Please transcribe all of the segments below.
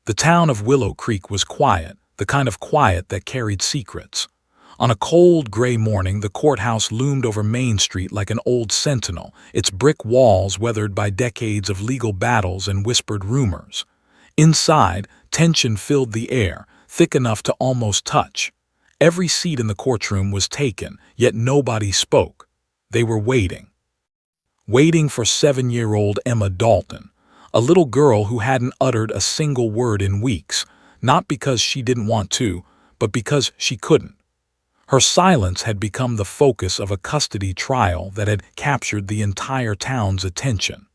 The town of Willow Creek was quiet, the kind of quiet that carried secrets. On a cold, gray morning, the courthouse loomed over Main Street like an old sentinel, its brick walls weathered by decades of legal battles and whispered rumors. Inside, tension filled the air, thick enough to almost touch. Every seat in the courtroom was taken, yet nobody spoke. They were waiting. Waiting for 7-year-old Emma Dalton, a little girl who hadn't uttered a single word in weeks, not because she didn't want to, but because she couldn't. Her silence had become the focus of a custody trial that had captured the entire town's attention.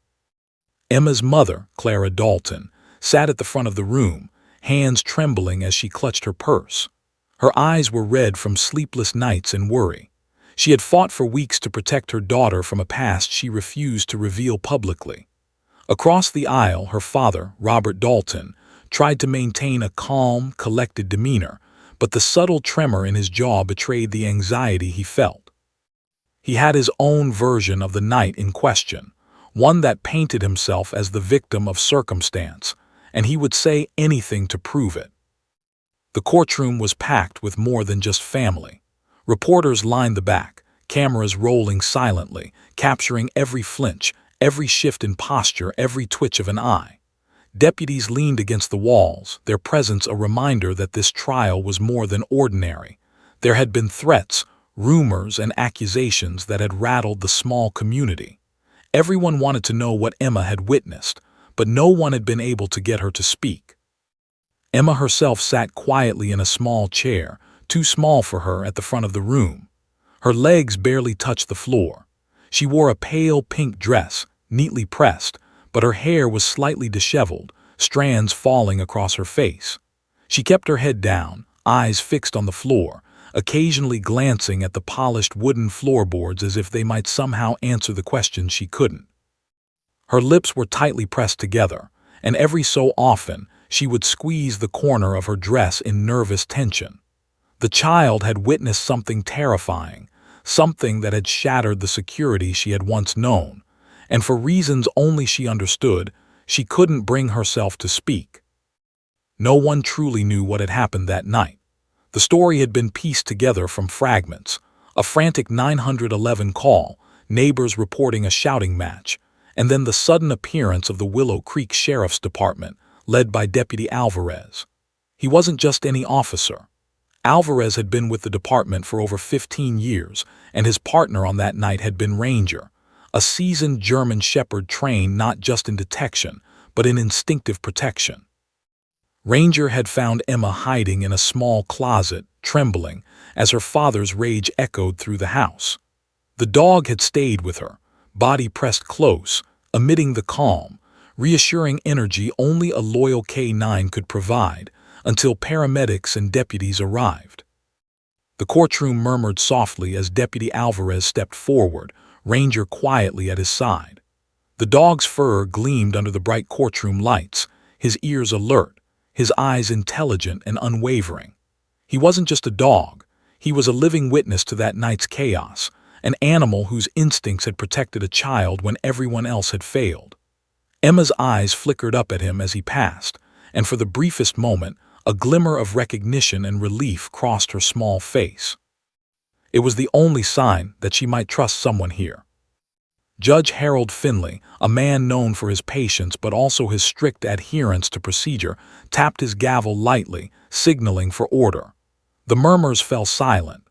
Emma's mother, Clara Dalton, sat at the front of the room, hands trembling as she clutched her purse. Her eyes were red from sleepless nights and worry. She had fought for weeks to protect her daughter from a past she refused to reveal publicly. Across the aisle, her father, Robert Dalton, tried to maintain a calm, collected demeanor, but the subtle tremor in his jaw betrayed the anxiety he felt. He had his own version of the night in question, one that painted himself as the victim of circumstance, and he would say anything to prove it. The courtroom was packed with more than just family. Reporters lined the back, cameras rolling silently, capturing every flinch, every shift in posture, every twitch of an eye. Deputies leaned against the walls, their presence a reminder that this trial was more than ordinary. There had been threats, rumors, and accusations that had rattled the small community. Everyone wanted to know what Emma had witnessed, but no one had been able to get her to speak. Emma herself sat quietly in a small chair, too small for her, at the front of the room. Her legs barely touched the floor. She wore a pale pink dress, neatly pressed, but her hair was slightly disheveled, strands falling across her face. She kept her head down, eyes fixed on the floor, occasionally glancing at the polished wooden floorboards as if they might somehow answer the questions she couldn't. Her lips were tightly pressed together, and every so often she would squeeze the corner of her dress in nervous tension. The child had witnessed something terrifying, something that had shattered the security she had once known, and for reasons only she understood, she couldn't bring herself to speak. No one truly knew what had happened that night. The story had been pieced together from fragments: a frantic 911 call, neighbors reporting a shouting match, and then the sudden appearance of the Willow Creek Sheriff's Department, led by Deputy Alvarez. He wasn't just any officer. Alvarez had been with the department for over 15 years, and his partner on that night had been Ranger, a seasoned German shepherd trained not just in detection, but in instinctive protection. Ranger had found Emma hiding in a small closet, trembling, as her father's rage echoed through the house. The dog had stayed with her, body pressed close, emitting the calm, reassuring energy only a loyal K9 could provide, until paramedics and deputies arrived. The courtroom murmured softly as Deputy Alvarez stepped forward, Ranger quietly at his side. The dog's fur gleamed under the bright courtroom lights, his ears alert, his eyes intelligent and unwavering. He wasn't just a dog, he was a living witness to that night's chaos, an animal whose instincts had protected a child when everyone else had failed. Emma's eyes flickered up at him as he passed, and for the briefest moment, a glimmer of recognition and relief crossed her small face. It was the only sign that she might trust someone here. Judge Harold Finley, a man known for his patience but also his strict adherence to procedure, tapped his gavel lightly, signaling for order. The murmurs fell silent.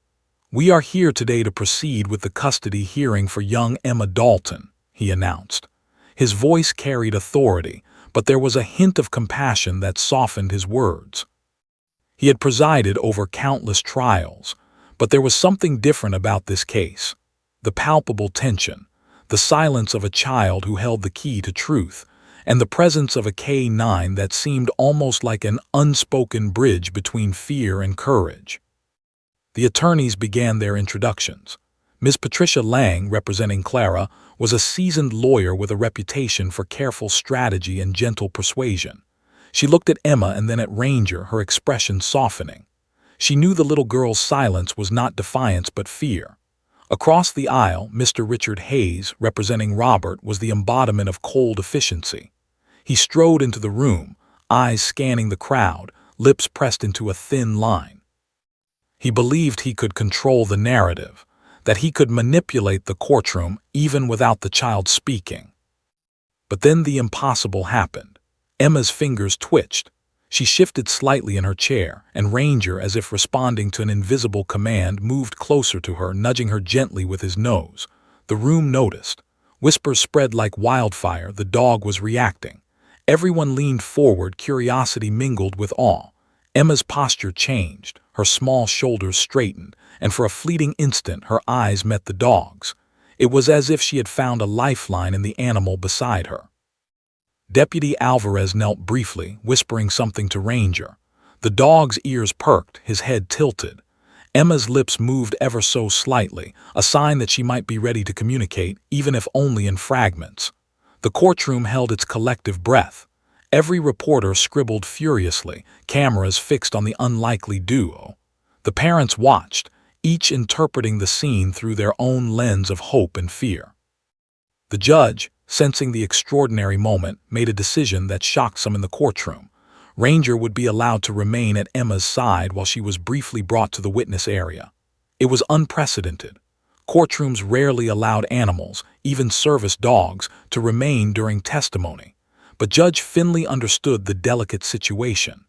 "We are here today to proceed with the custody hearing for young Emma Dalton," he announced. His voice carried authority, but there was a hint of compassion that softened his words. He had presided over countless trials, but there was something different about this case. The palpable tension, the silence of a child who held the key to truth, and the presence of a K9 that seemed almost like an unspoken bridge between fear and courage. The attorneys began their introductions. Ms. Patricia Lang, representing Clara, was a seasoned lawyer with a reputation for careful strategy and gentle persuasion. She looked at Emma and then at Ranger, her expression softening. She knew the little girl's silence was not defiance but fear. Across the aisle, Mr. Richard Hayes, representing Robert, was the embodiment of cold efficiency. He strode into the room, eyes scanning the crowd, lips pressed into a thin line. He believed he could control the narrative, that he could manipulate the courtroom even without the child speaking. But then the impossible happened. Emma's fingers twitched. She shifted slightly in her chair, and Ranger, as if responding to an invisible command, moved closer to her, nudging her gently with his nose. The room noticed. Whispers spread like wildfire. The dog was reacting. Everyone leaned forward, curiosity mingled with awe. Emma's posture changed. Her small shoulders straightened, and for a fleeting instant her eyes met the dog's. It was as if she had found a lifeline in the animal beside her. Deputy Alvarez knelt briefly, whispering something to Ranger. The dog's ears perked, his head tilted. Emma's lips moved ever so slightly, a sign that she might be ready to communicate, even if only in fragments. The courtroom held its collective breath. Every reporter scribbled furiously, cameras fixed on the unlikely duo. The parents watched, each interpreting the scene through their own lens of hope and fear. The judge, sensing the extraordinary moment, made a decision that shocked some in the courtroom. Ranger would be allowed to remain at Emma's side while she was briefly brought to the witness area. It was unprecedented. Courtrooms rarely allowed animals, even service dogs, to remain during testimony. But Judge Finley understood the delicate situation.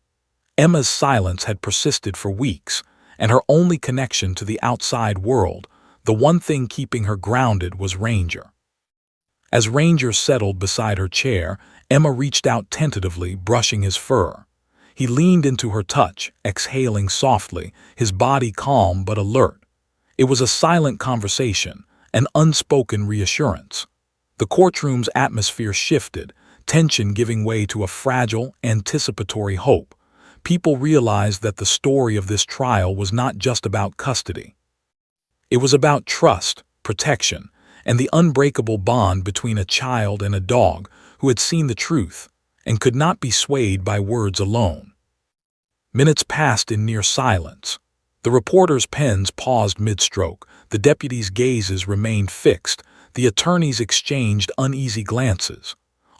Emma's silence had persisted for weeks, and her only connection to the outside world, the one thing keeping her grounded, was Ranger. As Ranger settled beside her chair, Emma reached out tentatively, brushing his fur. He leaned into her touch, exhaling softly, his body calm but alert. It was a silent conversation, an unspoken reassurance. The courtroom's atmosphere shifted, tension giving way to a fragile, anticipatory hope. People realized that the story of this trial was not just about custody. It was about trust, protection, and the unbreakable bond between a child and a dog who had seen the truth and could not be swayed by words alone. Minutes passed in near silence. The reporters' pens paused mid-stroke, the deputies' gazes remained fixed, the attorneys exchanged uneasy glances.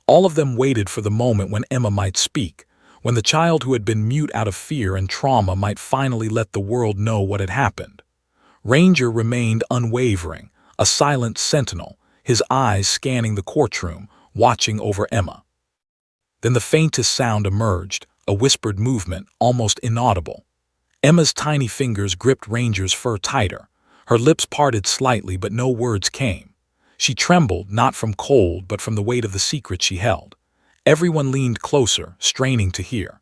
All of them waited for the moment when Emma might speak, when the child who had been mute out of fear and trauma might finally let the world know what had happened. Ranger remained unwavering, a silent sentinel, his eyes scanning the courtroom, watching over Emma. Then the faintest sound emerged, a whispered movement, almost inaudible. Emma's tiny fingers gripped Ranger's fur tighter. Her lips parted slightly, but no words came. She trembled, not from cold, but from the weight of the secret she held. Everyone leaned closer, straining to hear.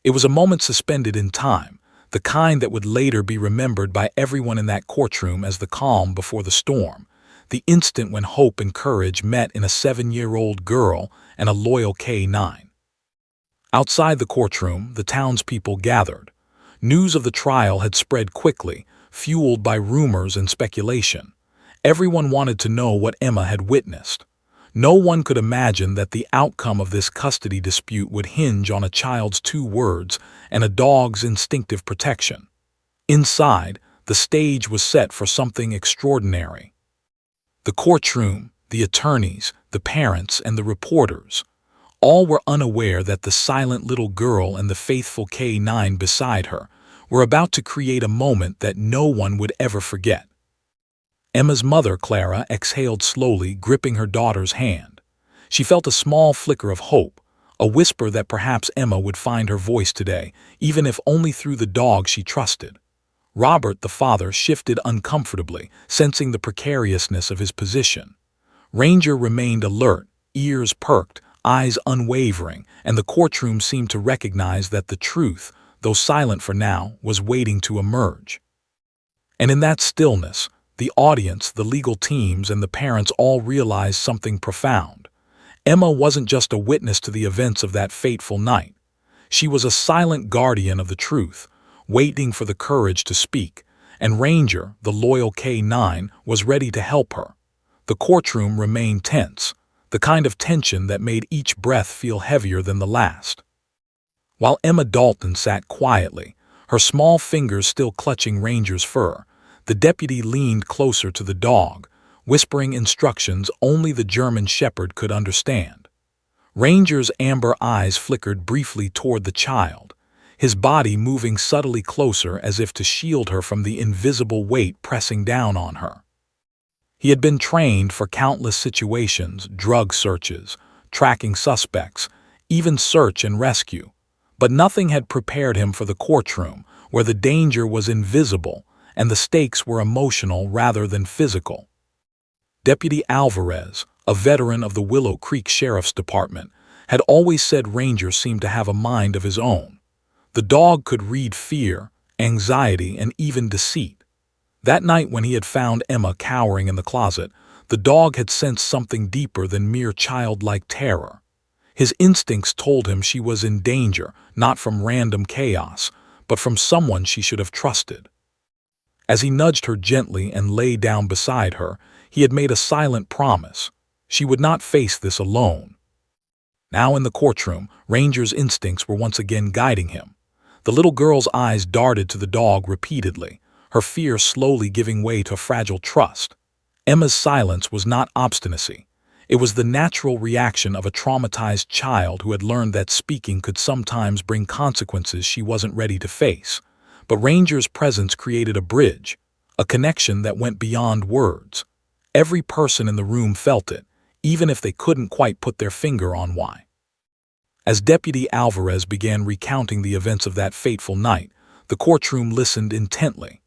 It was a moment suspended in time, the kind that would later be remembered by everyone in that courtroom as the calm before the storm, the instant when hope and courage met in a 7-year-old girl and a loyal K-9. Outside the courtroom, the townspeople gathered. News of the trial had spread quickly, fueled by rumors and speculation. Everyone wanted to know what Emma had witnessed. No one could imagine that the outcome of this custody dispute would hinge on a child's 2 words and a dog's instinctive protection. Inside, the stage was set for something extraordinary. The courtroom, the attorneys, the parents, and the reporters, all were unaware that the silent little girl and the faithful K-9 beside her were about to create a moment that no one would ever forget. Emma's mother, Clara, exhaled slowly, gripping her daughter's hand. She felt a small flicker of hope, a whisper that perhaps Emma would find her voice today, even if only through the dog she trusted. Robert, the father, shifted uncomfortably, sensing the precariousness of his position. Ranger remained alert, ears perked, eyes unwavering, and the courtroom seemed to recognize that the truth, though silent for now, was waiting to emerge. And in that stillness, the audience, the legal teams, and the parents all realized something profound. Emma wasn't just a witness to the events of that fateful night. She was a silent guardian of the truth, waiting for the courage to speak, and Ranger, the loyal K-9, was ready to help her. The courtroom remained tense, the kind of tension that made each breath feel heavier than the last. While Emma Dalton sat quietly, her small fingers still clutching Ranger's fur, the deputy leaned closer to the dog, whispering instructions only the German shepherd could understand. Ranger's amber eyes flickered briefly toward the child, his body moving subtly closer as if to shield her from the invisible weight pressing down on her. He had been trained for countless situations, drug searches, tracking suspects, even search and rescue, but nothing had prepared him for the courtroom, where the danger was invisible and the stakes were emotional rather than physical. Deputy Alvarez, a veteran of the Willow Creek Sheriff's Department, had always said Ranger seemed to have a mind of his own. The dog could read fear, anxiety, and even deceit. That night when he had found Emma cowering in the closet, the dog had sensed something deeper than mere childlike terror. His instincts told him she was in danger, not from random chaos, but from someone she should have trusted. As he nudged her gently and lay down beside her, he had made a silent promise. She would not face this alone. Now in the courtroom, Ranger's instincts were once again guiding him. The little girl's eyes darted to the dog repeatedly, her fear slowly giving way to fragile trust. Emma's silence was not obstinacy. It was the natural reaction of a traumatized child who had learned that speaking could sometimes bring consequences she wasn't ready to face. But Ranger's presence created a bridge, a connection that went beyond words. Every person in the room felt it, even if they couldn't quite put their finger on why. As Deputy Alvarez began recounting the events of that fateful night, the courtroom listened intently.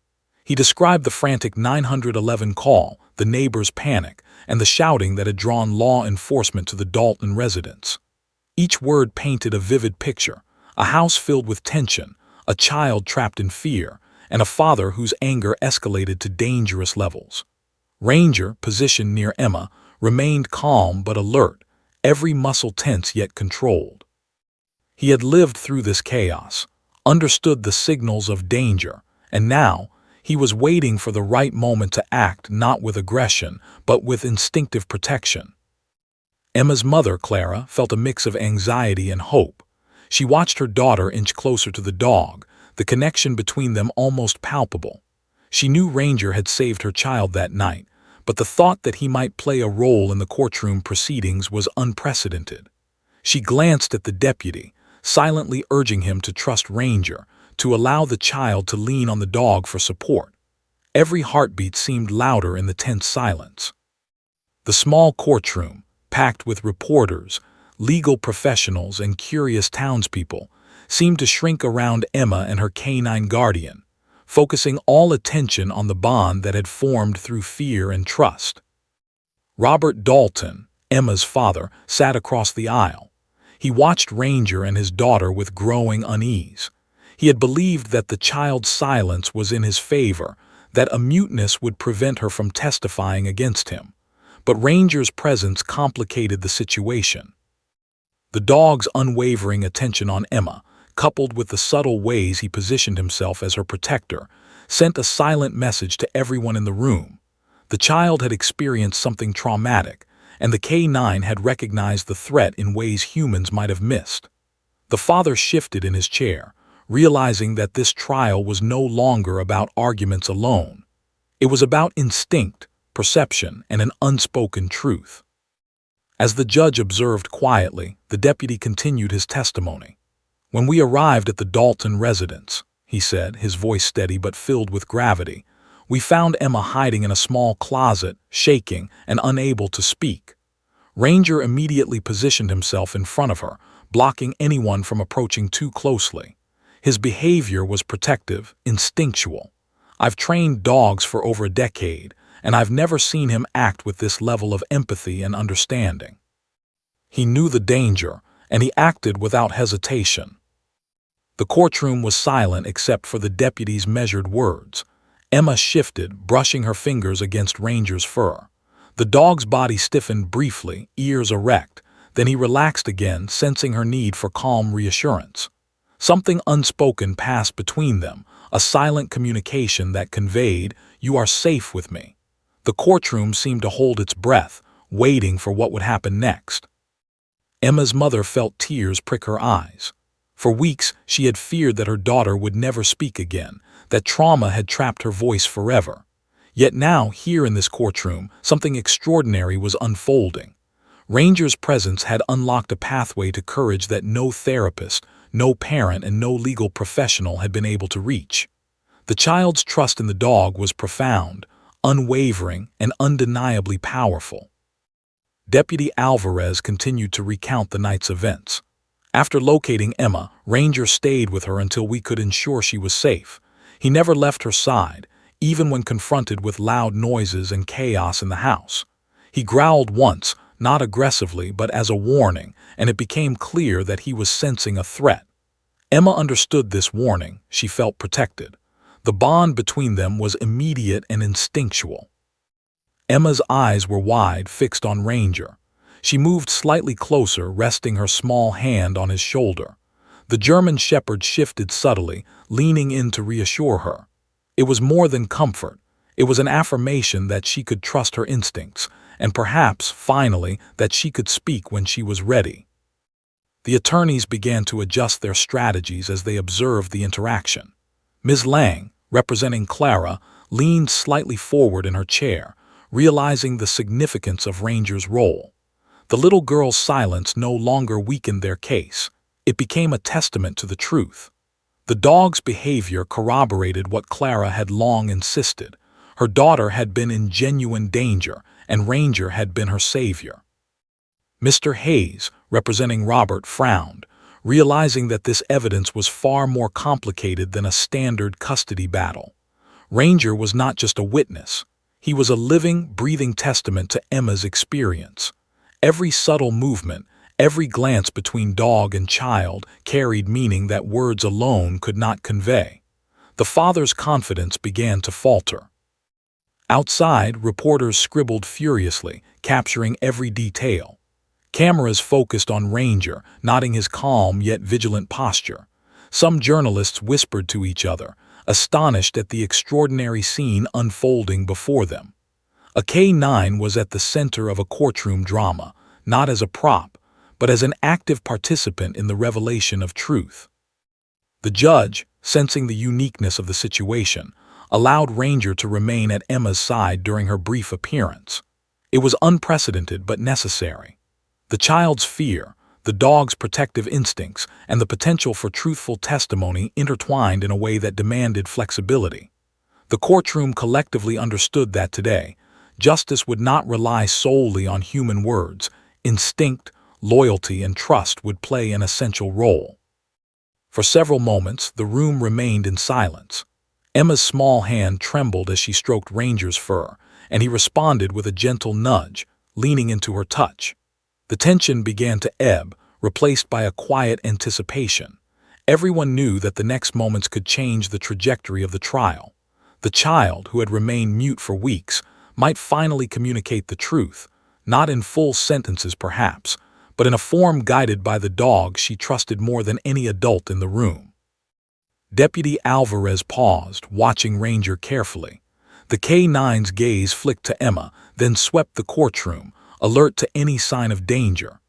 He described the frantic 911 call, the neighbors' panic, and the shouting that had drawn law enforcement to the Dalton residence. Each word painted a vivid picture, a house filled with tension, a child trapped in fear, and a father whose anger escalated to dangerous levels. Ranger, positioned near Emma, remained calm but alert, every muscle tense yet controlled. He had lived through this chaos, understood the signals of danger, and now he was waiting for the right moment to act, not with aggression, but with instinctive protection. Emma's mother, Clara, felt a mix of anxiety and hope. She watched her daughter inch closer to the dog, the connection between them almost palpable. She knew Ranger had saved her child that night, but the thought that he might play a role in the courtroom proceedings was unprecedented. She glanced at the deputy, silently urging him to trust Ranger, to allow the child to lean on the dog for support. Every heartbeat seemed louder in the tense silence. The small courtroom, packed with reporters, legal professionals, and curious townspeople, seemed to shrink around Emma and her canine guardian, focusing all attention on the bond that had formed through fear and trust. Robert Dalton, Emma's father, sat across the aisle. He watched Ranger and his daughter with growing unease. He had believed that the child's silence was in his favor, that a muteness would prevent her from testifying against him. But Ranger's presence complicated the situation. The dog's unwavering attention on Emma, coupled with the subtle ways he positioned himself as her protector, sent a silent message to everyone in the room. The child had experienced something traumatic, and the K9 had recognized the threat in ways humans might have missed. The father shifted in his chair, realizing that this trial was no longer about arguments alone. It was about instinct, perception, and an unspoken truth. As the judge observed quietly, the deputy continued his testimony. "When we arrived at the Dalton residence," he said, his voice steady but filled with gravity, "we found Emma hiding in a small closet, shaking and unable to speak. Ranger immediately positioned himself in front of her, blocking anyone from approaching too closely. His behavior was protective, instinctual. I've trained dogs for over a decade, and I've never seen him act with this level of empathy and understanding. He knew the danger, and he acted without hesitation." The courtroom was silent except for the deputy's measured words. Emma shifted, brushing her fingers against Ranger's fur. The dog's body stiffened briefly, ears erect. Then he relaxed again, sensing her need for calm reassurance. Something unspoken passed between them, a silent communication that conveyed, "You are safe with me." The courtroom seemed to hold its breath, waiting for what would happen next. Emma's mother felt tears prick her eyes. For weeks, she had feared that her daughter would never speak again, that trauma had trapped her voice forever. Yet now, here in this courtroom, something extraordinary was unfolding. Ranger's presence had unlocked a pathway to courage that no therapist, no parent, and no legal professional had been able to reach. The child's trust in the dog was profound, unwavering, and undeniably powerful. Deputy Alvarez continued to recount the night's events. After locating Emma, Ranger stayed with her until we could ensure she was safe. He never left her side, even when confronted with loud noises and chaos in the house. He growled once, not aggressively but as a warning, and it became clear that he was sensing a threat. Emma understood this warning. She felt protected. The bond between them was immediate and instinctual. Emma's eyes were wide, fixed on Ranger. She moved slightly closer, resting her small hand on his shoulder. The German shepherd shifted subtly, leaning in to reassure her. It was more than comfort. It was an affirmation that she could trust her instincts, and perhaps, finally, that she could speak when she was ready. The attorneys began to adjust their strategies as they observed the interaction. Ms. Lang, representing Clara, leaned slightly forward in her chair, realizing the significance of Ranger's role. The little girl's silence no longer weakened their case. It became a testament to the truth. The dog's behavior corroborated what Clara had long insisted. Her daughter had been in genuine danger, and Ranger had been her savior. Mr. Hayes, representing Robert, frowned, realizing that this evidence was far more complicated than a standard custody battle. Ranger was not just a witness. He was a living, breathing testament to Emma's experience. Every subtle movement, every glance between dog and child carried meaning that words alone could not convey. The father's confidence began to falter. Outside, reporters scribbled furiously, capturing every detail. Cameras focused on Ranger, noting his calm yet vigilant posture. Some journalists whispered to each other, astonished at the extraordinary scene unfolding before them. A K-9 was at the center of a courtroom drama, not as a prop, but as an active participant in the revelation of truth. The judge, sensing the uniqueness of the situation, allowed Ranger to remain at Emma's side during her brief appearance. It was unprecedented but necessary. The child's fear, the dog's protective instincts, and the potential for truthful testimony intertwined in a way that demanded flexibility. The courtroom collectively understood that today, justice would not rely solely on human words. Instinct, loyalty, and trust would play an essential role. For several moments, the room remained in silence. Emma's small hand trembled as she stroked Ranger's fur, and he responded with a gentle nudge, leaning into her touch. The tension began to ebb, replaced by a quiet anticipation. Everyone knew that the next moments could change the trajectory of the trial. The child, who had remained mute for weeks, might finally communicate the truth, not in full sentences perhaps, but in a form guided by the dog she trusted more than any adult in the room. Deputy Alvarez paused, watching Ranger carefully. The K-9's gaze flicked to Emma, then swept the courtroom, alert to any sign of danger.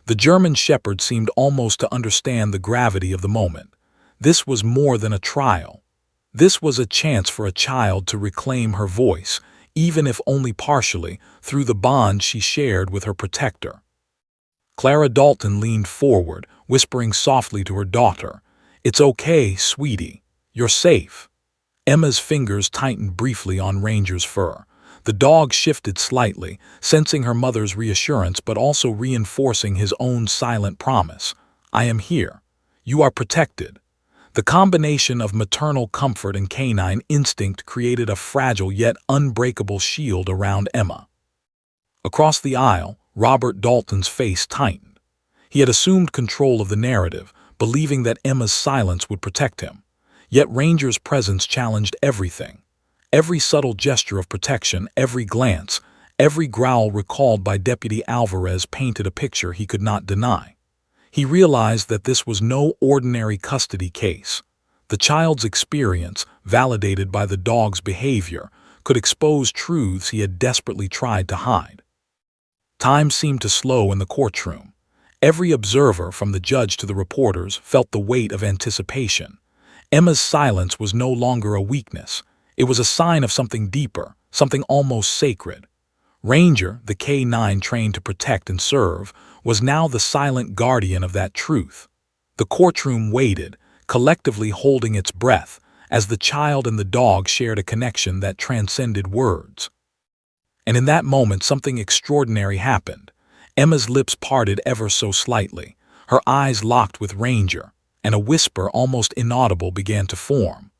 The German shepherd seemed almost to understand the gravity of the moment. This was more than a trial. This was a chance for a child to reclaim her voice, even if only partially, through the bond she shared with her protector. Clara Dalton leaned forward, whispering softly to her daughter, "It's okay, sweetie. You're safe." Emma's fingers tightened briefly on Ranger's fur. The dog shifted slightly, sensing her mother's reassurance but also reinforcing his own silent promise. "I am here. You are protected." The combination of maternal comfort and canine instinct created a fragile yet unbreakable shield around Emma. Across the aisle, Robert Dalton's face tightened. He had assumed control of the narrative, believing that Emma's silence would protect him. Yet Ranger's presence challenged everything. Every subtle gesture of protection, every glance, every growl recalled by Deputy Alvarez painted a picture he could not deny. He realized that this was no ordinary custody case. The child's experience, validated by the dog's behavior, could expose truths he had desperately tried to hide. Time seemed to slow in the courtroom. Every observer, from the judge to the reporters, felt the weight of anticipation. Emma's silence was no longer a weakness. It was a sign of something deeper, something almost sacred. Ranger, the K-9 trained to protect and serve, was now the silent guardian of that truth. The courtroom waited, collectively holding its breath, as the child and the dog shared a connection that transcended words. And in that moment something extraordinary happened. Emma's lips parted ever so slightly, her eyes locked with Ranger, and a whisper almost inaudible began to form.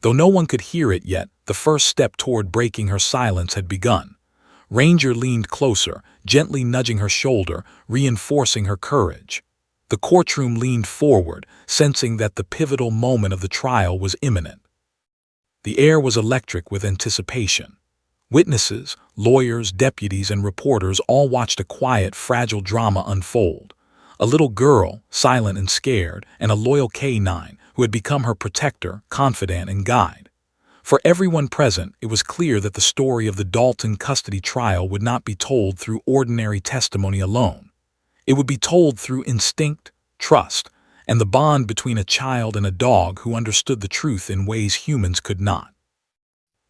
Though no one could hear it yet, the first step toward breaking her silence had begun. Ranger leaned closer, gently nudging her shoulder, reinforcing her courage. The courtroom leaned forward, sensing that the pivotal moment of the trial was imminent. The air was electric with anticipation. Witnesses, lawyers, deputies, and reporters all watched a quiet, fragile drama unfold. A little girl, silent and scared, and a loyal K-9 who had become her protector, confidant, and guide. For everyone present, it was clear that the story of the Dalton custody trial would not be told through ordinary testimony alone. It would be told through instinct, trust, and the bond between a child and a dog who understood the truth in ways humans could not.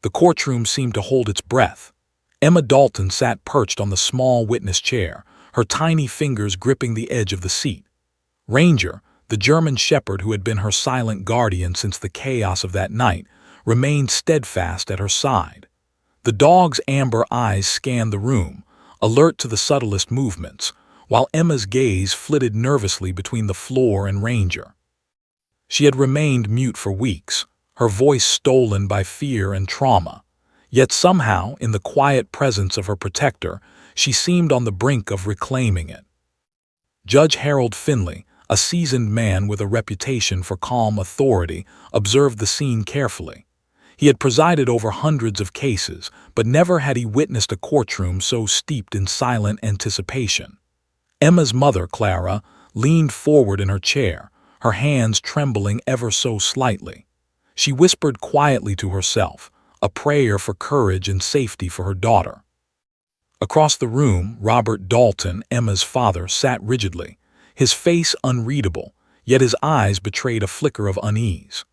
The courtroom seemed to hold its breath. Emma Dalton sat perched on the small witness chair, her tiny fingers gripping the edge of the seat. Ranger, the German shepherd who had been her silent guardian since the chaos of that night, remained steadfast at her side. The dog's amber eyes scanned the room, alert to the subtlest movements, while Emma's gaze flitted nervously between the floor and Ranger. She had remained mute for weeks, her voice stolen by fear and trauma. Yet somehow, in the quiet presence of her protector, she seemed on the brink of reclaiming it. Judge Harold Finley, a seasoned man with a reputation for calm authority, observed the scene carefully. He had presided over hundreds of cases, but never had he witnessed a courtroom so steeped in silent anticipation. Emma's mother, Clara, leaned forward in her chair, her hands trembling ever so slightly. She whispered quietly to herself, a prayer for courage and safety for her daughter. Across the room, Robert Dalton, Emma's father, sat rigidly, his face unreadable, yet his eyes betrayed a flicker of unease.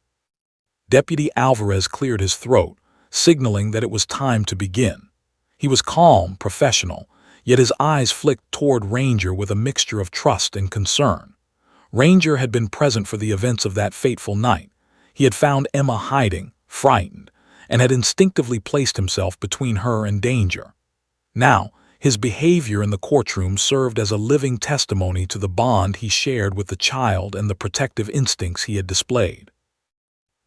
Deputy Alvarez cleared his throat, signaling that it was time to begin. He was calm, professional, yet his eyes flicked toward Ranger with a mixture of trust and concern. Ranger had been present for the events of that fateful night. He had found Emma hiding, frightened, and had instinctively placed himself between her and danger. Now, his behavior in the courtroom served as a living testimony to the bond he shared with the child and the protective instincts he had displayed.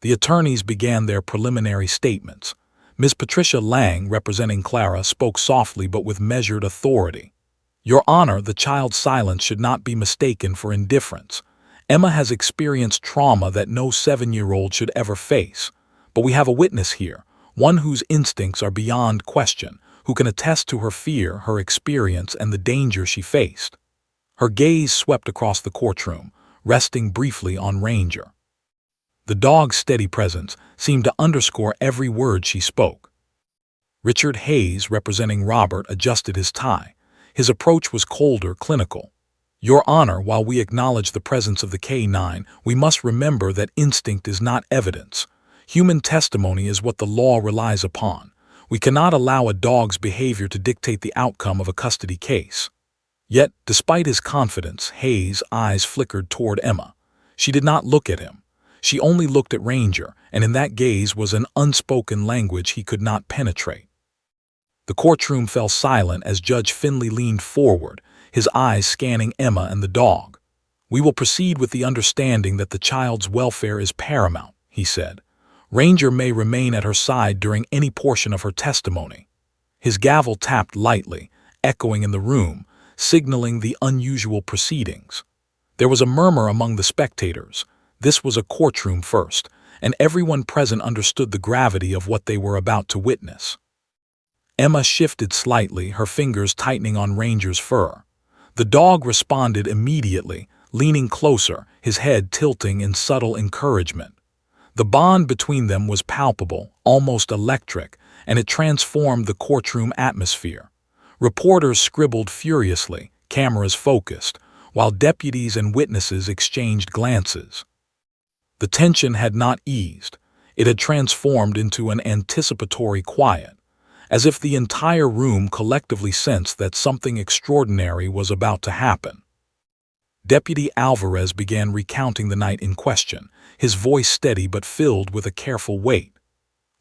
The attorneys began their preliminary statements. Ms. Patricia Lang, representing Clara, spoke softly but with measured authority. "Your Honor, the child's silence should not be mistaken for indifference. Emma has experienced trauma that no 7-year-old should ever face. But we have a witness here, one whose instincts are beyond question, who can attest to her fear, her experience, and the danger she faced." Her gaze swept across the courtroom, resting briefly on Ranger. The dog's steady presence seemed to underscore every word she spoke. Richard Hayes, representing Robert, adjusted his tie. His approach was colder, clinical. "Your Honor, while we acknowledge the presence of the K-9, we must remember that instinct is not evidence. Human testimony is what the law relies upon. We cannot allow a dog's behavior to dictate the outcome of a custody case." Yet, despite his confidence, Hayes' eyes flickered toward Emma. She did not look at him. She only looked at Ranger, and in that gaze was an unspoken language he could not penetrate. The courtroom fell silent as Judge Finley leaned forward, his eyes scanning Emma and the dog. "We will proceed with the understanding that the child's welfare is paramount," he said. "Ranger may remain at her side during any portion of her testimony." His gavel tapped lightly, echoing in the room, signaling the unusual proceedings. There was a murmur among the spectators. This was a courtroom first, and everyone present understood the gravity of what they were about to witness. Emma shifted slightly, her fingers tightening on Ranger's fur. The dog responded immediately, leaning closer, his head tilting in subtle encouragement. The bond between them was palpable, almost electric, and it transformed the courtroom atmosphere. Reporters scribbled furiously, cameras focused, while deputies and witnesses exchanged glances. The tension had not eased. It had transformed into an anticipatory quiet. as if the entire room collectively sensed that something extraordinary was about to happen. Deputy Alvarez began recounting the night in question, his voice steady but filled with a careful weight.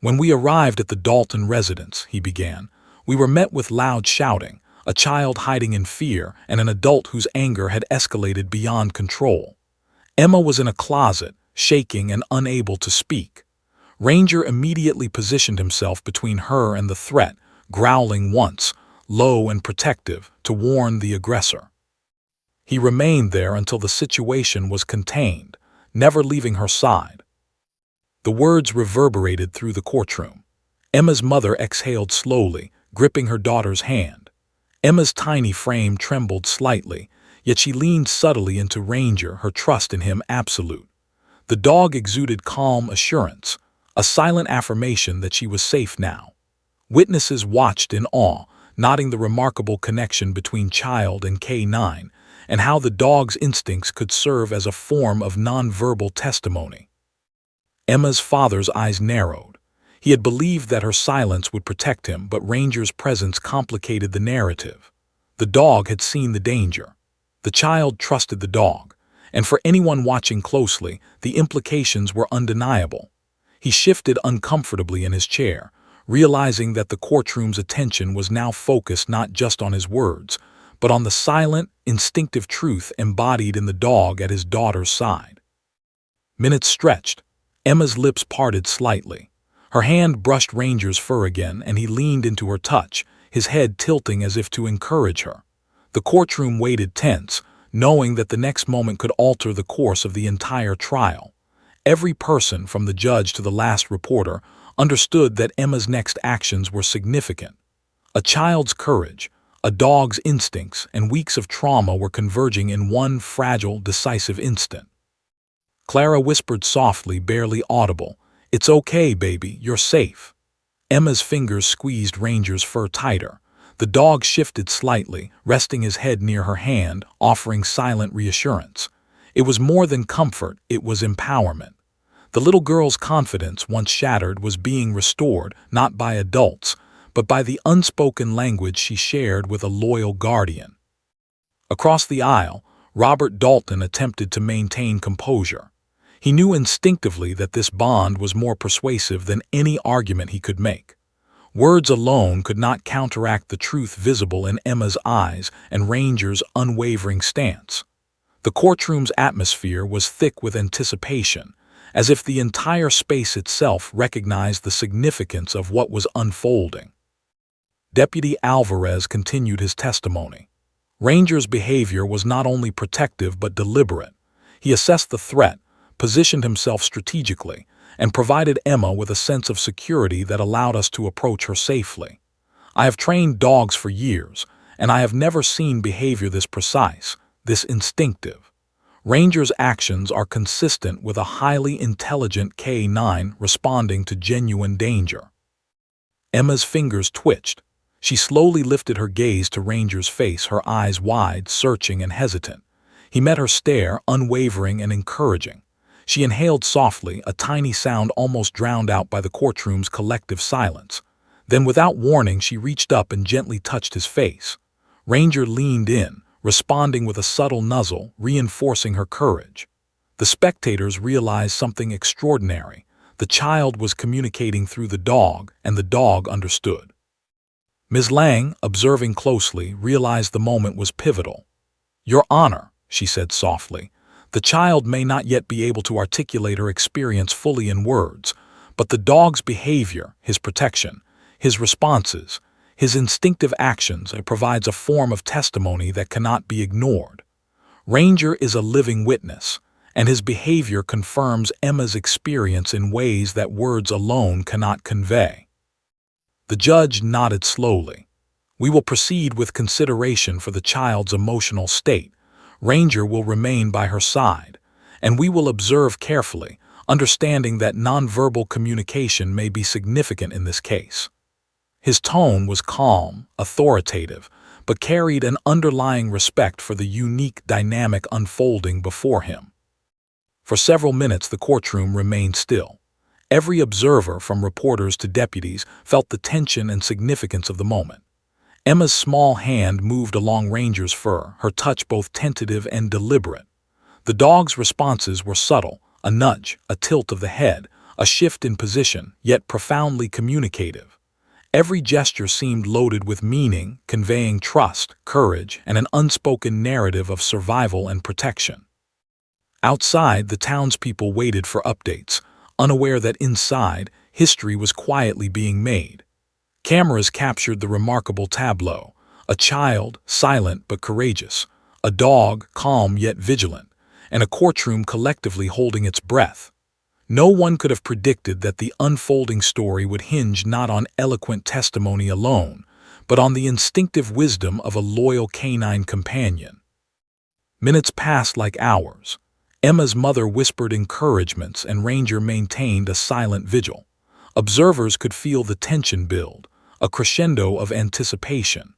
"When we arrived at the Dalton residence," he began, "we were met with loud shouting, a child hiding in fear, and an adult whose anger had escalated beyond control. Emma was in a closet, shaking and unable to speak. Ranger immediately positioned himself between her and the threat, growling once, low and protective, to warn the aggressor. He remained there until the situation was contained, never leaving her side." The words reverberated through the courtroom. Emma's mother exhaled slowly, gripping her daughter's hand. Emma's tiny frame trembled slightly, yet she leaned subtly into Ranger, her trust in him absolute. The dog exuded calm assurance, a silent affirmation that she was safe now. Witnesses watched in awe, noting the remarkable connection between child and K9, and how the dog's instincts could serve as a form of nonverbal testimony. Emma's father's eyes narrowed. He had believed that her silence would protect him, but Ranger's presence complicated the narrative. The dog had seen the danger. The child trusted the dog, and for anyone watching closely, the implications were undeniable. He shifted uncomfortably in his chair, realizing that the courtroom's attention was now focused not just on his words, but on the silent, instinctive truth embodied in the dog at his daughter's side. Minutes stretched. Emma's lips parted slightly. Her hand brushed Ranger's fur again, and he leaned into her touch, his head tilting as if to encourage her. The courtroom waited tense, knowing that the next moment could alter the course of the entire trial. Every person, from the judge to the last reporter, understood that Emma's next actions were significant. A child's courage, a dog's instincts, and weeks of trauma were converging in one fragile, decisive instant. Clara whispered softly, barely audible, "It's okay, baby, you're safe." Emma's fingers squeezed Ranger's fur tighter. The dog shifted slightly, resting his head near her hand, offering silent reassurance. It was more than comfort, it was empowerment. The little girl's confidence, once shattered, was being restored, not by adults, but by the unspoken language she shared with a loyal guardian. Across the aisle, Robert Dalton attempted to maintain composure. He knew instinctively that this bond was more persuasive than any argument he could make. Words alone could not counteract the truth visible in Emma's eyes and Ranger's unwavering stance. The courtroom's atmosphere was thick with anticipation, as if the entire space itself recognized the significance of what was unfolding. Deputy Alvarez continued his testimony. Ranger's behavior was not only protective but deliberate. He assessed the threat, positioned himself strategically, and provided Emma with a sense of security that allowed us to approach her safely. "I have trained dogs for years, and I have never seen behavior this precise, this instinctive. Ranger's actions are consistent with a highly intelligent K9 responding to genuine danger." Emma's fingers twitched. She slowly lifted her gaze to Ranger's face, her eyes wide, searching and hesitant. He met her stare, unwavering and encouraging. She inhaled softly, a tiny sound almost drowned out by the courtroom's collective silence. Then, without warning, she reached up and gently touched his face. Ranger leaned in, responding with a subtle nuzzle, reinforcing her courage. The spectators realized something extraordinary. The child was communicating through the dog, and the dog understood. Ms. Lang, observing closely, realized the moment was pivotal. "Your Honor," she said softly, "the child may not yet be able to articulate her experience fully in words, but the dog's behavior, his protection, his responses, his instinctive actions, it provides a form of testimony that cannot be ignored. Ranger is a living witness, and his behavior confirms Emma's experience in ways that words alone cannot convey." The judge nodded slowly. "We will proceed with consideration for the child's emotional state. Ranger will remain by her side, and we will observe carefully, understanding that nonverbal communication may be significant in this case." His tone was calm, authoritative, but carried an underlying respect for the unique dynamic unfolding before him. For several minutes the courtroom remained still. Every observer, from reporters to deputies, felt the tension and significance of the moment. Emma's small hand moved along Ranger's fur, her touch both tentative and deliberate. The dog's responses were subtle, a nudge, a tilt of the head, a shift in position, yet profoundly communicative. Every gesture seemed loaded with meaning, conveying trust, courage, and an unspoken narrative of survival and protection. Outside, the townspeople waited for updates, unaware that inside, history was quietly being made. Cameras captured the remarkable tableau: a child, silent but courageous, a dog, calm yet vigilant, and a courtroom collectively holding its breath. No one could have predicted that the unfolding story would hinge not on eloquent testimony alone, but on the instinctive wisdom of a loyal canine companion. Minutes passed like hours. Emma's mother whispered encouragements and Ranger maintained a silent vigil. Observers could feel the tension build, a crescendo of anticipation.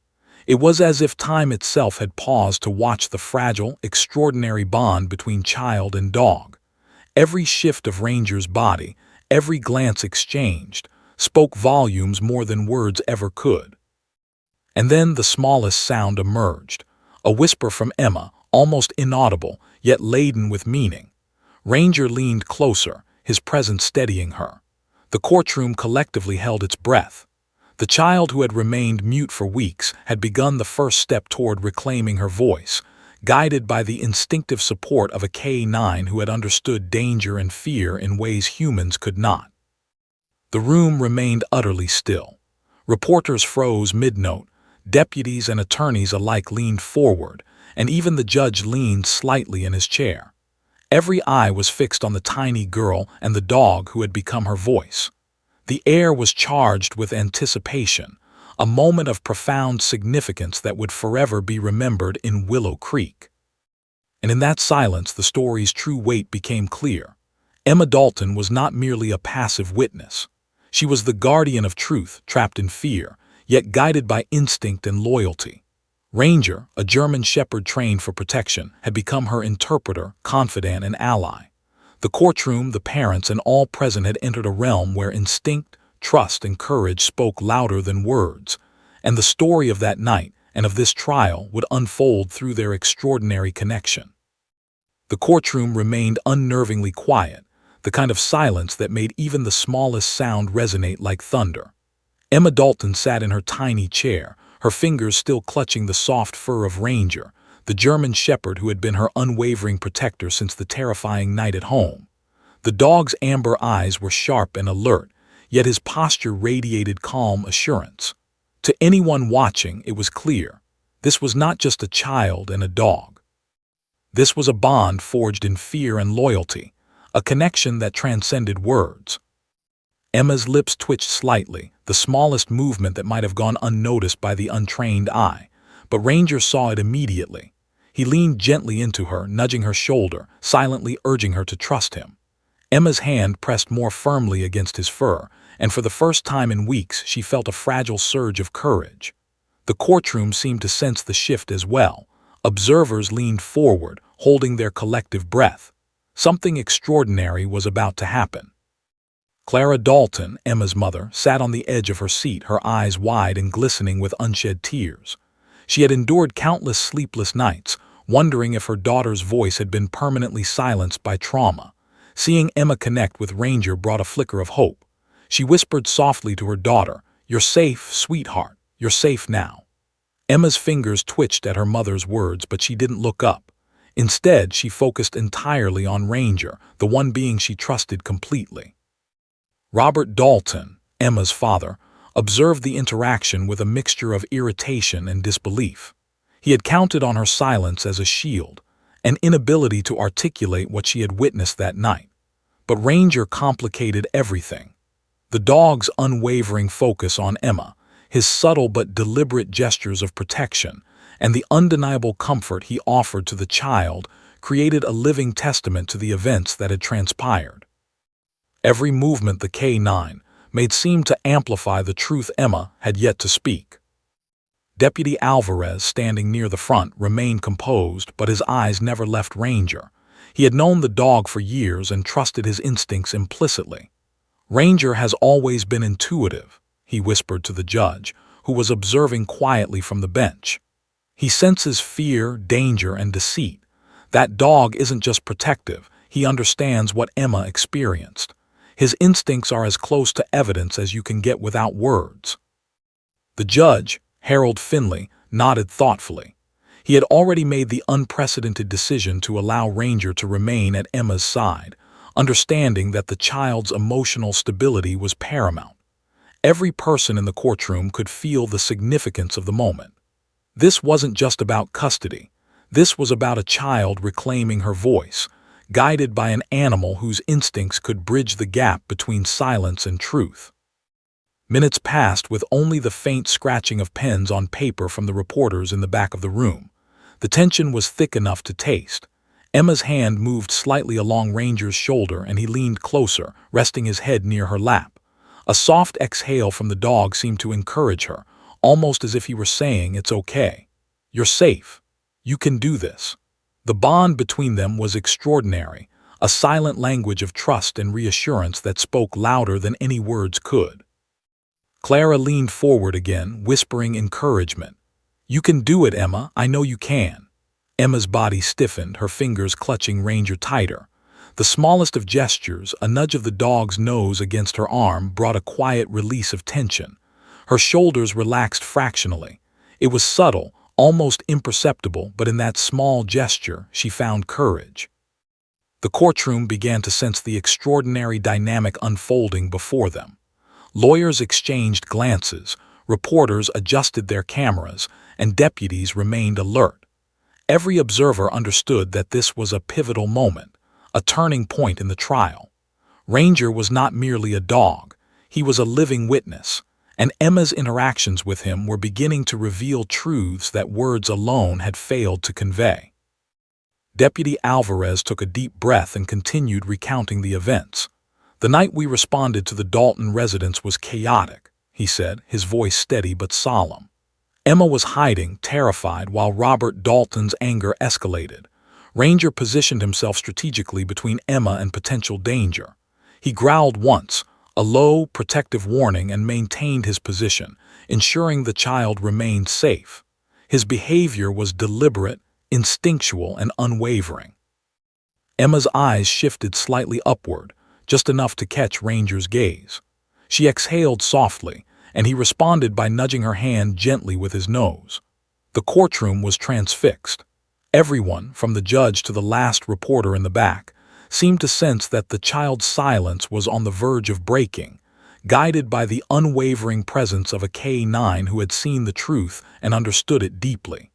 It was as if time itself had paused to watch the fragile, extraordinary bond between child and dog. Every shift of Ranger's body, every glance exchanged, spoke volumes more than words ever could. And then the smallest sound emerged, a whisper from Emma, almost inaudible, yet laden with meaning. Ranger leaned closer, his presence steadying her. The courtroom collectively held its breath. The child who had remained mute for weeks had begun the first step toward reclaiming her voice, guided by the instinctive support of a K9 who had understood danger and fear in ways humans could not. The room remained utterly still. Reporters froze mid-note, deputies and attorneys alike leaned forward, and even the judge leaned slightly in his chair. Every eye was fixed on the tiny girl and the dog who had become her voice. The air was charged with anticipation, a moment of profound significance that would forever be remembered in Willow Creek. And in that silence, the story's true weight became clear. Emma Dalton was not merely a passive witness. She was the guardian of truth, trapped in fear, yet guided by instinct and loyalty. Ranger, a German shepherd trained for protection, had become her interpreter, confidant, and ally. The courtroom, the parents, and all present had entered a realm where instinct, trust, and courage spoke louder than words, and the story of that night and of this trial would unfold through their extraordinary connection. The courtroom remained unnervingly quiet, the kind of silence that made even the smallest sound resonate like thunder. Emma Dalton sat in her tiny chair, her fingers still clutching the soft fur of Ranger, the German shepherd who had been her unwavering protector since the terrifying night at home. The dog's amber eyes were sharp and alert, yet his posture radiated calm assurance. To anyone watching, it was clear. This was not just a child and a dog. This was a bond forged in fear and loyalty, a connection that transcended words. Emma's lips twitched slightly, the smallest movement that might have gone unnoticed by the untrained eye, but Ranger saw it immediately. He leaned gently into her, nudging her shoulder, silently urging her to trust him. Emma's hand pressed more firmly against his fur, and for the first time in weeks she felt a fragile surge of courage. The courtroom seemed to sense the shift as well. Observers leaned forward, holding their collective breath. Something extraordinary was about to happen. Clara Dalton, Emma's mother, sat on the edge of her seat, her eyes wide and glistening with unshed tears. She had endured countless sleepless nights, wondering if her daughter's voice had been permanently silenced by trauma. Seeing Emma connect with Ranger brought a flicker of hope. She whispered softly to her daughter, "You're safe, sweetheart. You're safe now." Emma's fingers twitched at her mother's words, but she didn't look up. Instead, she focused entirely on Ranger, the one being she trusted completely. Robert Dalton, Emma's father, observed the interaction with a mixture of irritation and disbelief. He had counted on her silence as a shield, an inability to articulate what she had witnessed that night. But Ranger complicated everything. The dog's unwavering focus on Emma, his subtle but deliberate gestures of protection, and the undeniable comfort he offered to the child created a living testament to the events that had transpired. Every movement the K9 made seemed to amplify the truth Emma had yet to speak. Deputy Alvarez, standing near the front, remained composed, but his eyes never left Ranger. He had known the dog for years and trusted his instincts implicitly. Ranger has always been intuitive, he whispered to the judge, who was observing quietly from the bench. He senses fear, danger, and deceit. That dog isn't just protective, he understands what Emma experienced. His instincts are as close to evidence as you can get without words. The judge, Harold Finley, nodded thoughtfully. He had already made the unprecedented decision to allow Ranger to remain at Emma's side, understanding that the child's emotional stability was paramount. Every person in the courtroom could feel the significance of the moment. This wasn't just about custody. This was about a child reclaiming her voice, guided by an animal whose instincts could bridge the gap between silence and truth. Minutes passed with only the faint scratching of pens on paper from the reporters in the back of the room. The tension was thick enough to taste. Emma's hand moved slightly along Ranger's shoulder and he leaned closer, resting his head near her lap. A soft exhale from the dog seemed to encourage her, almost as if he were saying, "It's okay. You're safe. You can do this." The bond between them was extraordinary, a silent language of trust and reassurance that spoke louder than any words could. Clara leaned forward again, whispering encouragement. "You can do it, Emma. I know you can." Emma's body stiffened, her fingers clutching Ranger tighter. The smallest of gestures, a nudge of the dog's nose against her arm, brought a quiet release of tension. Her shoulders relaxed fractionally. It was subtle, almost imperceptible, but in that small gesture, she found courage. The courtroom began to sense the extraordinary dynamic unfolding before them. Lawyers exchanged glances, reporters adjusted their cameras, and deputies remained alert. Every observer understood that this was a pivotal moment, a turning point in the trial. Ranger was not merely a dog, he was a living witness, and Emma's interactions with him were beginning to reveal truths that words alone had failed to convey. Deputy Alvarez took a deep breath and continued recounting the events. "The night we responded to the Dalton residence was chaotic," he said, his voice steady but solemn. Emma was hiding, terrified, while Robert Dalton's anger escalated. Ranger positioned himself strategically between Emma and potential danger. He growled once, a low, protective warning, and maintained his position, ensuring the child remained safe. His behavior was deliberate, instinctual, and unwavering. Emma's eyes shifted slightly upward, just enough to catch Ranger's gaze. She exhaled softly, and he responded by nudging her hand gently with his nose. The courtroom was transfixed. Everyone, from the judge to the last reporter in the back, seemed to sense that the child's silence was on the verge of breaking, guided by the unwavering presence of a K-9 who had seen the truth and understood it deeply.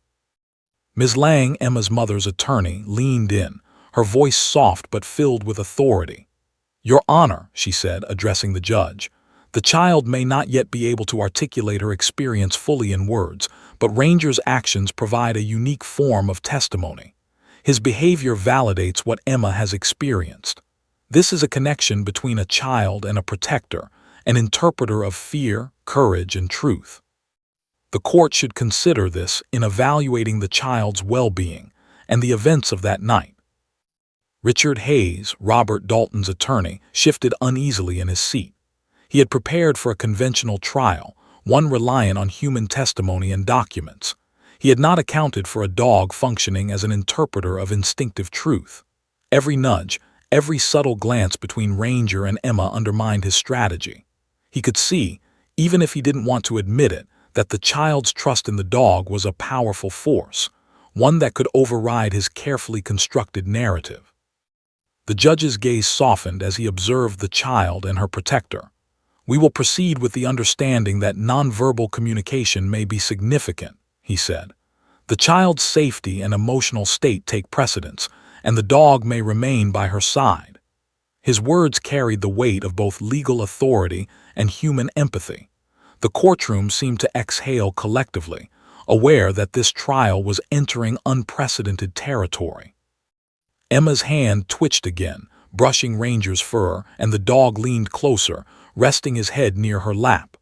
Ms. Lang, Emma's mother's attorney, leaned in, her voice soft but filled with authority. "Your Honor," she said, addressing the judge, "the child may not yet be able to articulate her experience fully in words, but Ranger's actions provide a unique form of testimony. His behavior validates what Emma has experienced. This is a connection between a child and a protector, an interpreter of fear, courage, and truth. The court should consider this in evaluating the child's well-being and the events of that night." Richard Hayes, Robert Dalton's attorney, shifted uneasily in his seat. He had prepared for a conventional trial, one reliant on human testimony and documents. He had not accounted for a dog functioning as an interpreter of instinctive truth. Every nudge, every subtle glance between Ranger and Emma undermined his strategy. He could see, even if he didn't want to admit it, that the child's trust in the dog was a powerful force, one that could override his carefully constructed narrative. The judge's gaze softened as he observed the child and her protector. "We will proceed with the understanding that nonverbal communication may be significant," he said. "The child's safety and emotional state take precedence, and the dog may remain by her side." His words carried the weight of both legal authority and human empathy. The courtroom seemed to exhale collectively, aware that this trial was entering unprecedented territory. Emma's hand twitched again, brushing Ranger's fur, and the dog leaned closer, resting his head near her lap.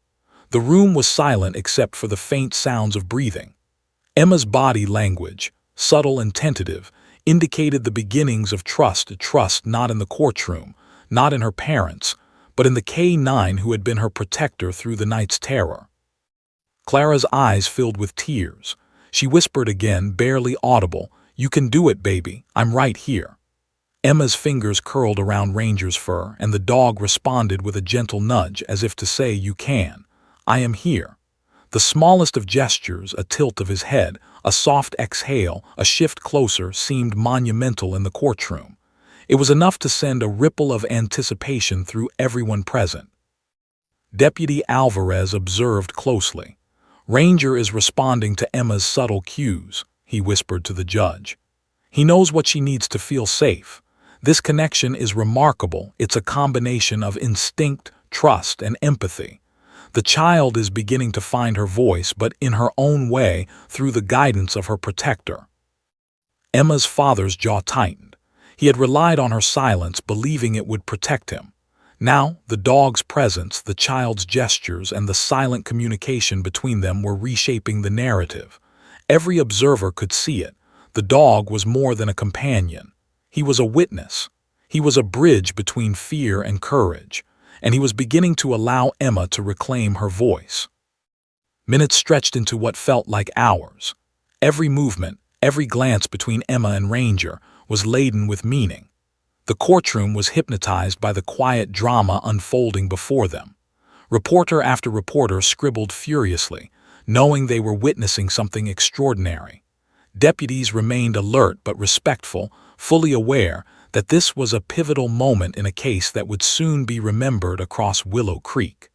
The room was silent except for the faint sounds of breathing. Emma's body language, subtle and tentative, indicated the beginnings of trust not in the courtroom, not in her parents, but in the K-9 who had been her protector through the night's terror. Clara's eyes filled with tears. She whispered again, barely audible, "You can do it, baby. I'm right here." Emma's fingers curled around Ranger's fur, and the dog responded with a gentle nudge as if to say, "You can. I am here." The smallest of gestures, a tilt of his head, a soft exhale, a shift closer, seemed monumental in the courtroom. It was enough to send a ripple of anticipation through everyone present. Deputy Alvarez observed closely. "Ranger is responding to Emma's subtle cues," he whispered to the judge. "He knows what she needs to feel safe. This connection is remarkable. It's a combination of instinct, trust, and empathy. The child is beginning to find her voice, but in her own way, through the guidance of her protector." Emma's father's jaw tightened. He had relied on her silence, believing it would protect him. Now, the dog's presence, the child's gestures, and the silent communication between them were reshaping the narrative. Every observer could see it. The dog was more than a companion. He was a witness. He was a bridge between fear and courage, and he was beginning to allow Emma to reclaim her voice. Minutes stretched into what felt like hours. Every movement, every glance between Emma and Ranger was laden with meaning. The courtroom was hypnotized by the quiet drama unfolding before them. Reporter after reporter scribbled furiously, knowing they were witnessing something extraordinary. Deputies remained alert but respectful, fully aware that this was a pivotal moment in a case that would soon be remembered across Willow Creek.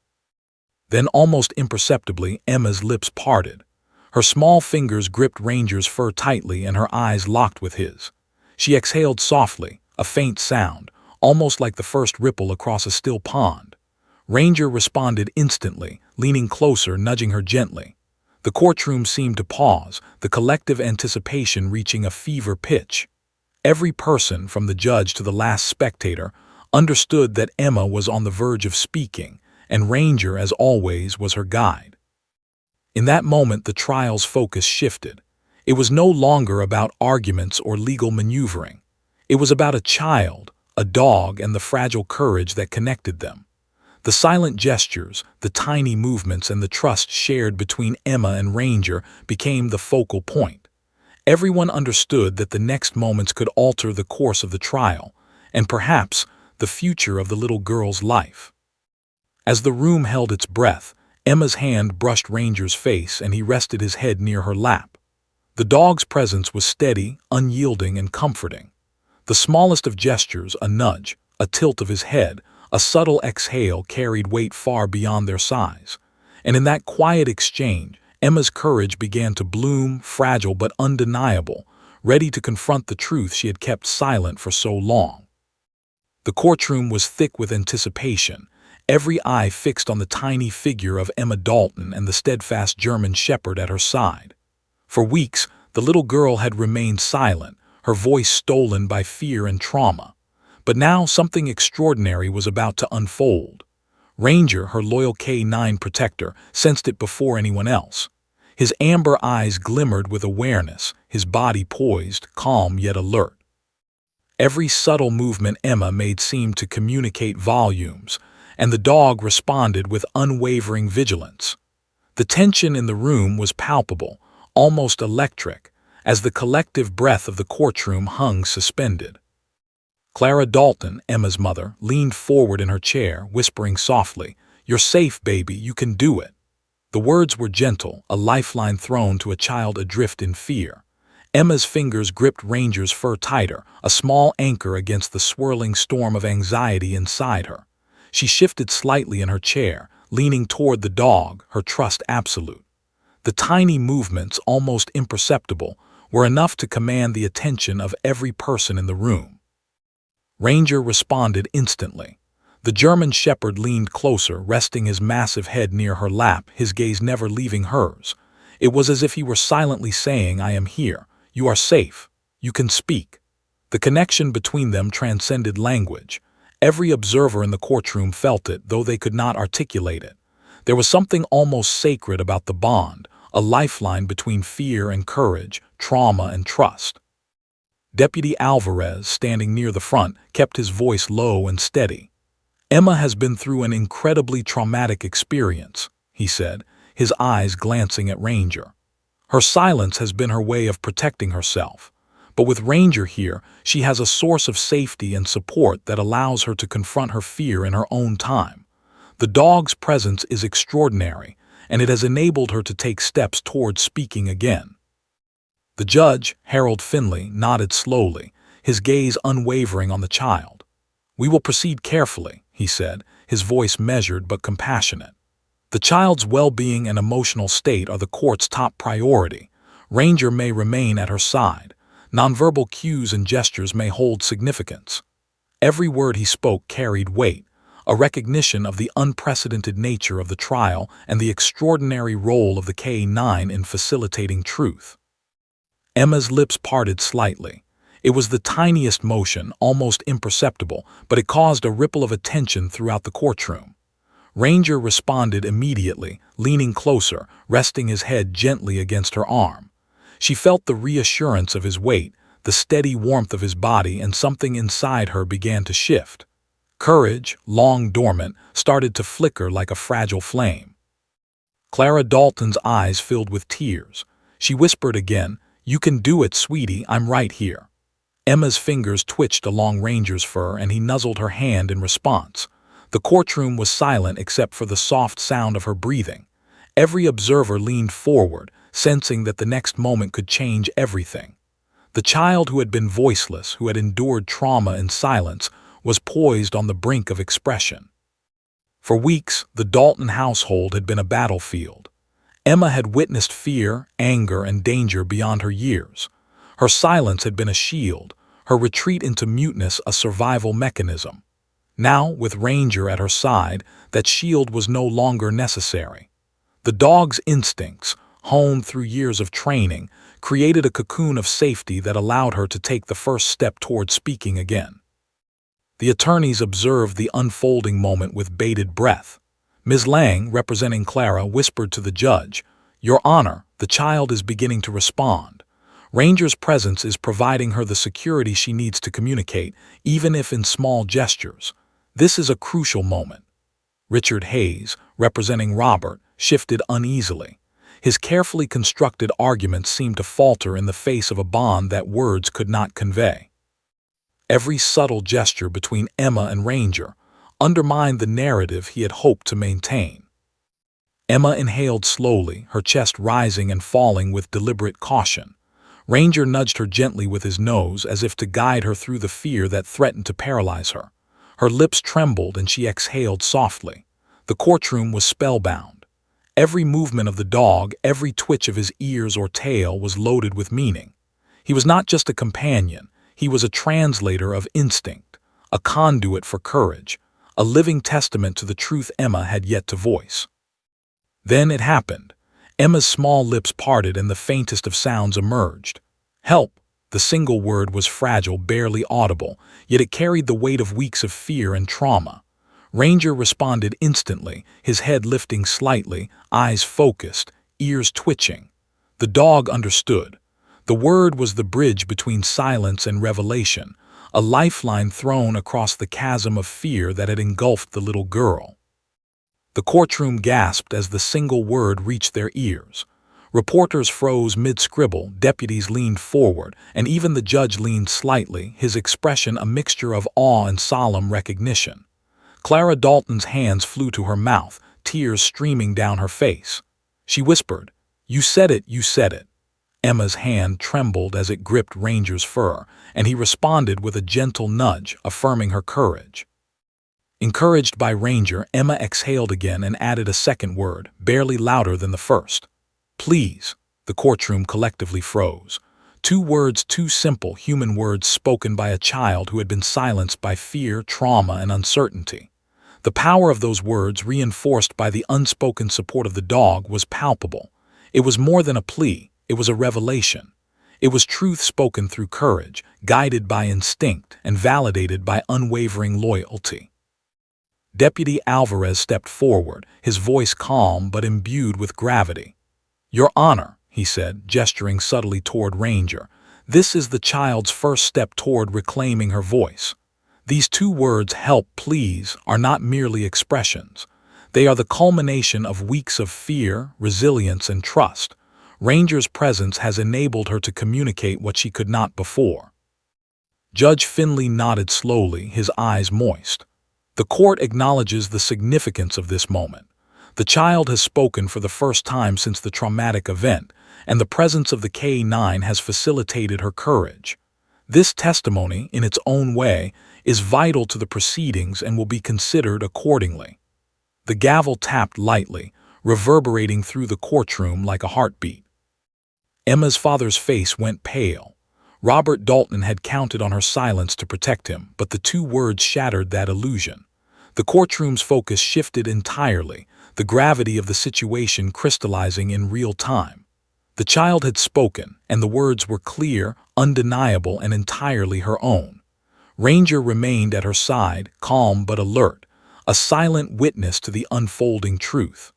Then, almost imperceptibly, Emma's lips parted. Her small fingers gripped Ranger's fur tightly and her eyes locked with his. She exhaled softly, a faint sound, almost like the first ripple across a still pond. Ranger responded instantly, leaning closer, nudging her gently. The courtroom seemed to pause, the collective anticipation reaching a fever pitch. Every person, from the judge to the last spectator, understood that Emma was on the verge of speaking, and Ranger, as always, was her guide. In that moment, the trial's focus shifted. It was no longer about arguments or legal maneuvering. It was about a child, a dog, and the fragile courage that connected them. The silent gestures, the tiny movements, and the trust shared between Emma and Ranger became the focal point. Everyone understood that the next moments could alter the course of the trial, and perhaps the future of the little girl's life. As the room held its breath, Emma's hand brushed Ranger's face and he rested his head near her lap. The dog's presence was steady, unyielding, and comforting. The smallest of gestures, a nudge, a tilt of his head, a subtle exhale carried weight far beyond their size. And in that quiet exchange, Emma's courage began to bloom, fragile but undeniable, ready to confront the truth she had kept silent for so long. The courtroom was thick with anticipation, every eye fixed on the tiny figure of Emma Dalton and the steadfast German shepherd at her side. For weeks, the little girl had remained silent, her voice stolen by fear and trauma. But now something extraordinary was about to unfold. Ranger, her loyal K-9 protector, sensed it before anyone else. His amber eyes glimmered with awareness, his body poised, calm yet alert. Every subtle movement Emma made seemed to communicate volumes, and the dog responded with unwavering vigilance. The tension in the room was palpable, almost electric, as the collective breath of the courtroom hung suspended. Clara Dalton, Emma's mother, leaned forward in her chair, whispering softly, "You're safe, baby, you can do it." The words were gentle, a lifeline thrown to a child adrift in fear. Emma's fingers gripped Ranger's fur tighter, a small anchor against the swirling storm of anxiety inside her. She shifted slightly in her chair, leaning toward the dog, her trust absolute. The tiny movements, almost imperceptible, were enough to command the attention of every person in the room. Ranger responded instantly. The German shepherd leaned closer, resting his massive head near her lap, his gaze never leaving hers. It was as if he were silently saying, "I am here. You are safe. You can speak." The connection between them transcended language. Every observer in the courtroom felt it, though they could not articulate it. There was something almost sacred about the bond, a lifeline between fear and courage, trauma and trust. Deputy Alvarez, standing near the front, kept his voice low and steady. Emma has been through an incredibly traumatic experience, he said, his eyes glancing at Ranger. Her silence has been her way of protecting herself. But with Ranger here, she has a source of safety and support that allows her to confront her fear in her own time. The dog's presence is extraordinary, and it has enabled her to take steps towards speaking again. The judge, Harold Finley, nodded slowly, his gaze unwavering on the child. "We will proceed carefully," he said, his voice measured but compassionate. "The child's well-being and emotional state are the court's top priority. Ranger may remain at her side. Nonverbal cues and gestures may hold significance." Every word he spoke carried weight, a recognition of the unprecedented nature of the trial and the extraordinary role of the K-9 in facilitating truth. Emma's lips parted slightly. It was the tiniest motion, almost imperceptible, but it caused a ripple of attention throughout the courtroom. Ranger responded immediately, leaning closer, resting his head gently against her arm. She felt the reassurance of his weight, the steady warmth of his body, and something inside her began to shift. Courage, long dormant, started to flicker like a fragile flame. Clara Dalton's eyes filled with tears. She whispered again, "You can do it, sweetie, I'm right here." Emma's fingers twitched along Ranger's fur and he nuzzled her hand in response. The courtroom was silent except for the soft sound of her breathing. Every observer leaned forward, sensing that the next moment could change everything. The child who had been voiceless, who had endured trauma in silence, was poised on the brink of expression. For weeks, the Dalton household had been a battlefield. Emma had witnessed fear, anger, and danger beyond her years. Her silence had been a shield, her retreat into muteness a survival mechanism. Now, with Ranger at her side, that shield was no longer necessary. The dog's instincts, honed through years of training, created a cocoon of safety that allowed her to take the first step toward speaking again. The attorneys observed the unfolding moment with bated breath. Ms. Lang, representing Clara, whispered to the judge, "Your Honor, the child is beginning to respond. Ranger's presence is providing her the security she needs to communicate, even if in small gestures. This is a crucial moment." Richard Hayes, representing Robert, shifted uneasily. His carefully constructed arguments seemed to falter in the face of a bond that words could not convey. Every subtle gesture between Emma and Ranger undermined the narrative he had hoped to maintain. Emma inhaled slowly, her chest rising and falling with deliberate caution. Ranger nudged her gently with his nose as if to guide her through the fear that threatened to paralyze her. Her lips trembled and she exhaled softly. The courtroom was spellbound. Every movement of the dog, every twitch of his ears or tail was loaded with meaning. He was not just a companion, he was a translator of instinct, a conduit for courage, a living testament to the truth Emma had yet to voice. Then it happened. Emma's small lips parted and the faintest of sounds emerged. "Help!" The single word was fragile, barely audible, yet it carried the weight of weeks of fear and trauma. Ranger responded instantly, his head lifting slightly, eyes focused, ears twitching. The dog understood. The word was the bridge between silence and revelation, a lifeline thrown across the chasm of fear that had engulfed the little girl. The courtroom gasped as the single word reached their ears. Reporters froze mid-scribble, deputies leaned forward, and even the judge leaned slightly, his expression a mixture of awe and solemn recognition. Clara Dalton's hands flew to her mouth, tears streaming down her face. She whispered, "You said it, you said it." Emma's hand trembled as it gripped Ranger's fur, and he responded with a gentle nudge, affirming her courage. Encouraged by Ranger, Emma exhaled again and added a second word, barely louder than the first. "Please." The courtroom collectively froze. Two words, two simple human words spoken by a child who had been silenced by fear, trauma, and uncertainty. The power of those words, reinforced by the unspoken support of the dog, was palpable. It was more than a plea, it was a revelation. It was truth spoken through courage, guided by instinct, and validated by unwavering loyalty. Deputy Alvarez stepped forward, his voice calm but imbued with gravity. "Your Honor," he said, gesturing subtly toward Ranger, "this is the child's first step toward reclaiming her voice. These two words, help, please, are not merely expressions. They are the culmination of weeks of fear, resilience, and trust. Ranger's presence has enabled her to communicate what she could not before. Judge Finley nodded slowly, his eyes moist. The court acknowledges the significance of this moment. The child has spoken for the first time since the traumatic event, and the presence of the K-9 has facilitated her courage. This testimony, in its own way, is vital to the proceedings and will be considered accordingly. The gavel tapped lightly, reverberating through the courtroom like a heartbeat. Emma's father's face went pale. Robert Dalton had counted on her silence to protect him, but the two words shattered that illusion. The courtroom's focus shifted entirely, the gravity of the situation crystallizing in real time. The child had spoken, and the words were clear, undeniable, and entirely her own. Ranger remained at her side, calm but alert, a silent witness to the unfolding truth.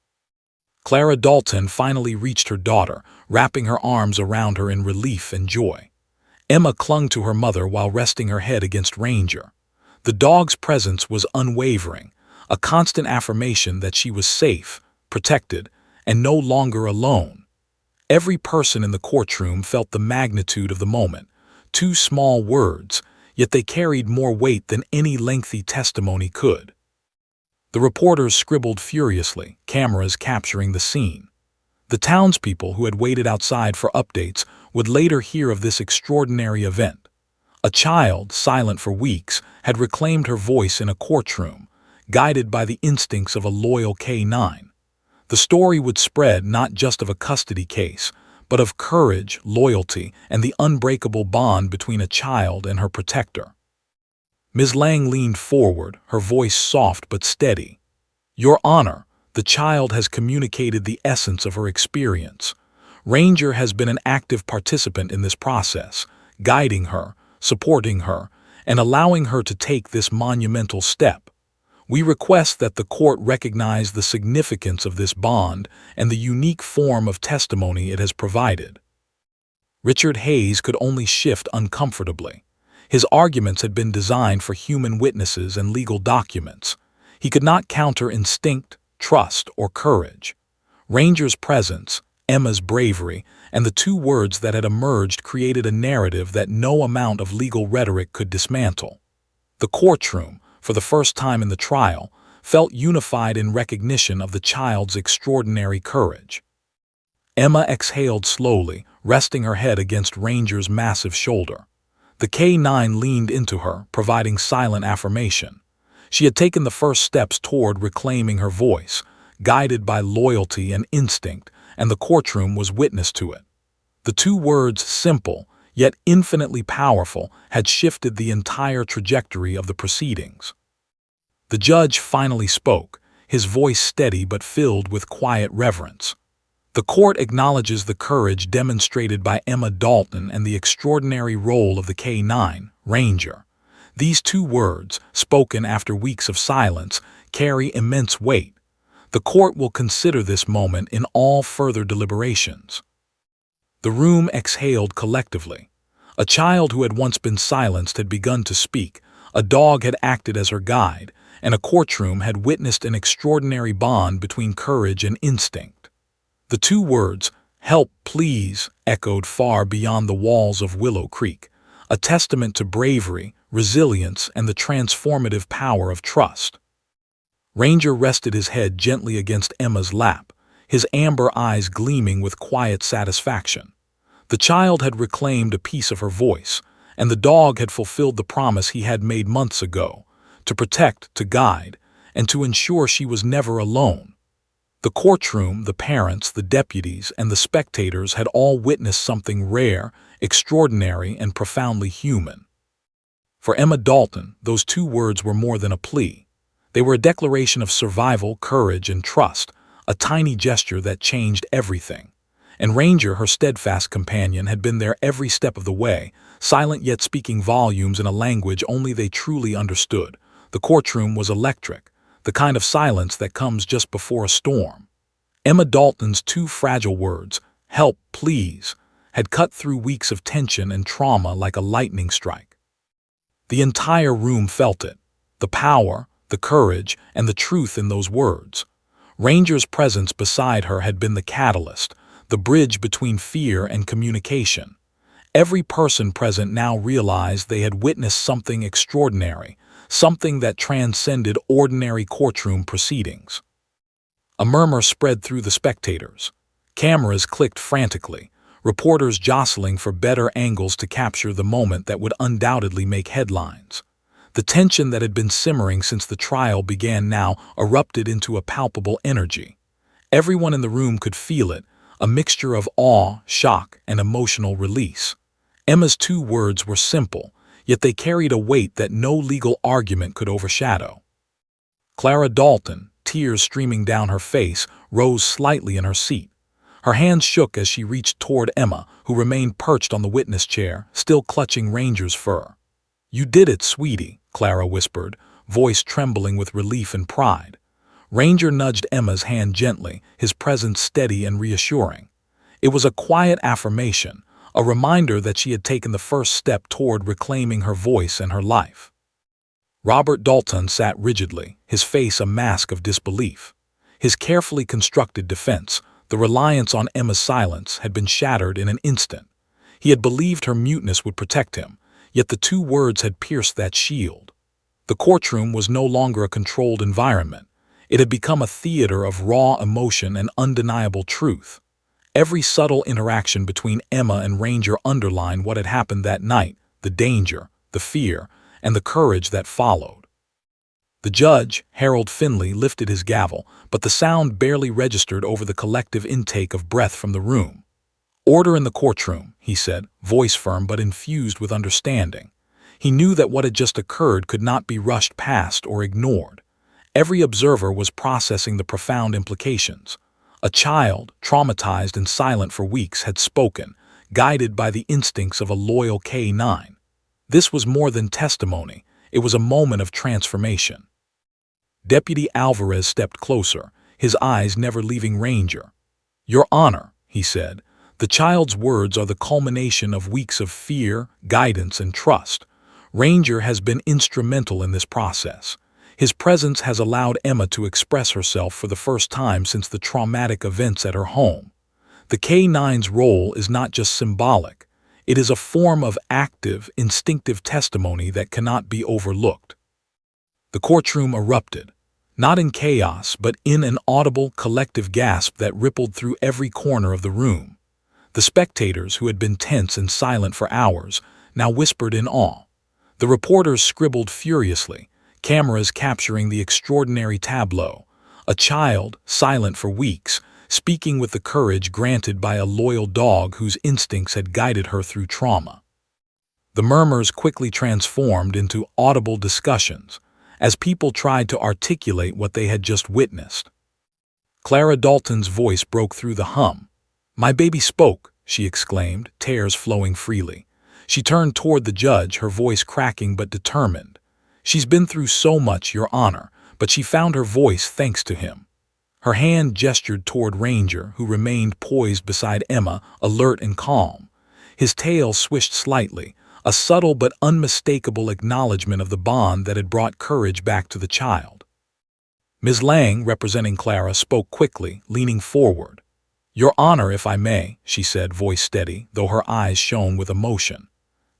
Clara Dalton finally reached her daughter, wrapping her arms around her in relief and joy. Emma clung to her mother while resting her head against Ranger. The dog's presence was unwavering, a constant affirmation that she was safe, protected, and no longer alone. Every person in the courtroom felt the magnitude of the moment. Two small words, yet they carried more weight than any lengthy testimony could. The reporters scribbled furiously, cameras capturing the scene. The townspeople who had waited outside for updates would later hear of this extraordinary event. A child, silent for weeks, had reclaimed her voice in a courtroom, guided by the instincts of a loyal K-9. The story would spread not just of a custody case, but of courage, loyalty, and the unbreakable bond between a child and her protector. Ms. Lang leaned forward, her voice soft but steady. "Your Honor, the child has communicated the essence of her experience. Ranger has been an active participant in this process, guiding her, supporting her, and allowing her to take this monumental step. We request that the court recognize the significance of this bond and the unique form of testimony it has provided." Richard Hayes could only shift uncomfortably. His arguments had been designed for human witnesses and legal documents. He could not counter instinct, trust, or courage. Ranger's presence, Emma's bravery, and the two words that had emerged created a narrative that no amount of legal rhetoric could dismantle. The courtroom, for the first time in the trial, felt unified in recognition of the child's extraordinary courage. Emma exhaled slowly, resting her head against Ranger's massive shoulder. The K-9 leaned into her, providing silent affirmation. She had taken the first steps toward reclaiming her voice, guided by loyalty and instinct, and the courtroom was witness to it. The two words, simple, yet infinitely powerful, had shifted the entire trajectory of the proceedings. The judge finally spoke, his voice steady but filled with quiet reverence. "The court acknowledges the courage demonstrated by Emma Dalton and the extraordinary role of the K-9, Ranger. These two words, spoken after weeks of silence, carry immense weight. The court will consider this moment in all further deliberations." The room exhaled collectively. A child who had once been silenced had begun to speak, a dog had acted as her guide, and a courtroom had witnessed an extraordinary bond between courage and instinct. The two words, "help, please," echoed far beyond the walls of Willow Creek, a testament to bravery, resilience, and the transformative power of trust. Ranger rested his head gently against Emma's lap, his amber eyes gleaming with quiet satisfaction. The child had reclaimed a piece of her voice, and the dog had fulfilled the promise he had made months ago, to protect, to guide, and to ensure she was never alone. The courtroom, the parents, the deputies, and the spectators had all witnessed something rare, extraordinary, and profoundly human. For Emma Dalton, those two words were more than a plea. They were a declaration of survival, courage, and trust, a tiny gesture that changed everything. And Ranger, her steadfast companion, had been there every step of the way, silent yet speaking volumes in a language only they truly understood. The courtroom was electric, the kind of silence that comes just before a storm. Emma Dalton's two fragile words, "help, please," had cut through weeks of tension and trauma like a lightning strike. The entire room felt it. The power, the courage, and the truth in those words. Ranger's presence beside her had been the catalyst, the bridge between fear and communication. Every person present now realized they had witnessed something extraordinary, something that transcended ordinary courtroom proceedings. A murmur spread through the spectators. Cameras clicked frantically, reporters jostling for better angles to capture the moment that would undoubtedly make headlines. The tension that had been simmering since the trial began now erupted into a palpable energy. Everyone in the room could feel it, a mixture of awe, shock, and emotional release. Emma's 2 words were simple, yet they carried a weight that no legal argument could overshadow. Clara Dalton, tears streaming down her face, rose slightly in her seat. Her hands shook as she reached toward Emma, who remained perched on the witness chair, still clutching Ranger's fur. "You did it, sweetie," Clara whispered, voice trembling with relief and pride. Ranger nudged Emma's hand gently, his presence steady and reassuring. It was a quiet affirmation, a reminder that she had taken the first step toward reclaiming her voice and her life. Robert Dalton sat rigidly, his face a mask of disbelief. His carefully constructed defense, the reliance on Emma's silence, had been shattered in an instant. He had believed her muteness would protect him, yet the 2 words had pierced that shield. The courtroom was no longer a controlled environment. It had become a theater of raw emotion and undeniable truth. Every subtle interaction between Emma and Ranger underlined what had happened that night, the danger, the fear, and the courage that followed. The judge, Harold Finley, lifted his gavel, but the sound barely registered over the collective intake of breath from the room. "Order in the courtroom," he said, voice firm but infused with understanding. He knew that what had just occurred could not be rushed past or ignored. Every observer was processing the profound implications. A child, traumatized and silent for weeks, had spoken, guided by the instincts of a loyal K-9. This was more than testimony. It was a moment of transformation. Deputy Alvarez stepped closer, his eyes never leaving Ranger. "Your Honor," he said, "the child's words are the culmination of weeks of fear, guidance, and trust. Ranger has been instrumental in this process. His presence has allowed Emma to express herself for the first time since the traumatic events at her home. The K-9's role is not just symbolic. It is a form of active, instinctive testimony that cannot be overlooked." The courtroom erupted, not in chaos, but in an audible, collective gasp that rippled through every corner of the room. The spectators, who had been tense and silent for hours, now whispered in awe. The reporters scribbled furiously, cameras capturing the extraordinary tableau. A child, silent for weeks, speaking with the courage granted by a loyal dog whose instincts had guided her through trauma. The murmurs quickly transformed into audible discussions, as people tried to articulate what they had just witnessed. Clara Dalton's voice broke through the hum. "My baby spoke," she exclaimed, tears flowing freely. She turned toward the judge, her voice cracking but determined. "She's been through so much, Your Honor, but she found her voice thanks to him." Her hand gestured toward Ranger, who remained poised beside Emma, alert and calm. His tail swished slightly, a subtle but unmistakable acknowledgement of the bond that had brought courage back to the child. Ms. Lang, representing Clara, spoke quickly, leaning forward. "Your Honor, if I may," she said, voice steady, though her eyes shone with emotion.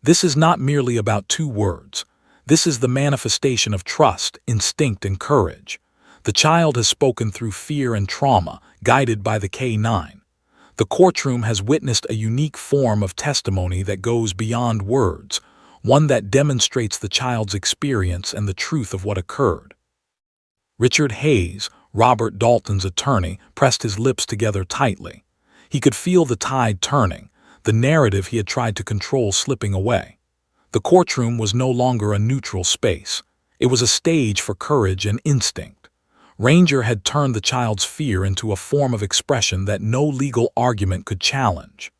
"This is not merely about 2 words. This is the manifestation of trust, instinct, and courage. The child has spoken through fear and trauma, guided by the K-9. The courtroom has witnessed a unique form of testimony that goes beyond words, one that demonstrates the child's experience and the truth of what occurred." Richard Hayes, Robert Dalton's attorney, pressed his lips together tightly. He could feel the tide turning, the narrative he had tried to control slipping away. The courtroom was no longer a neutral space. It was a stage for courage and instinct. Ranger had turned the child's fear into a form of expression that no legal argument could challenge.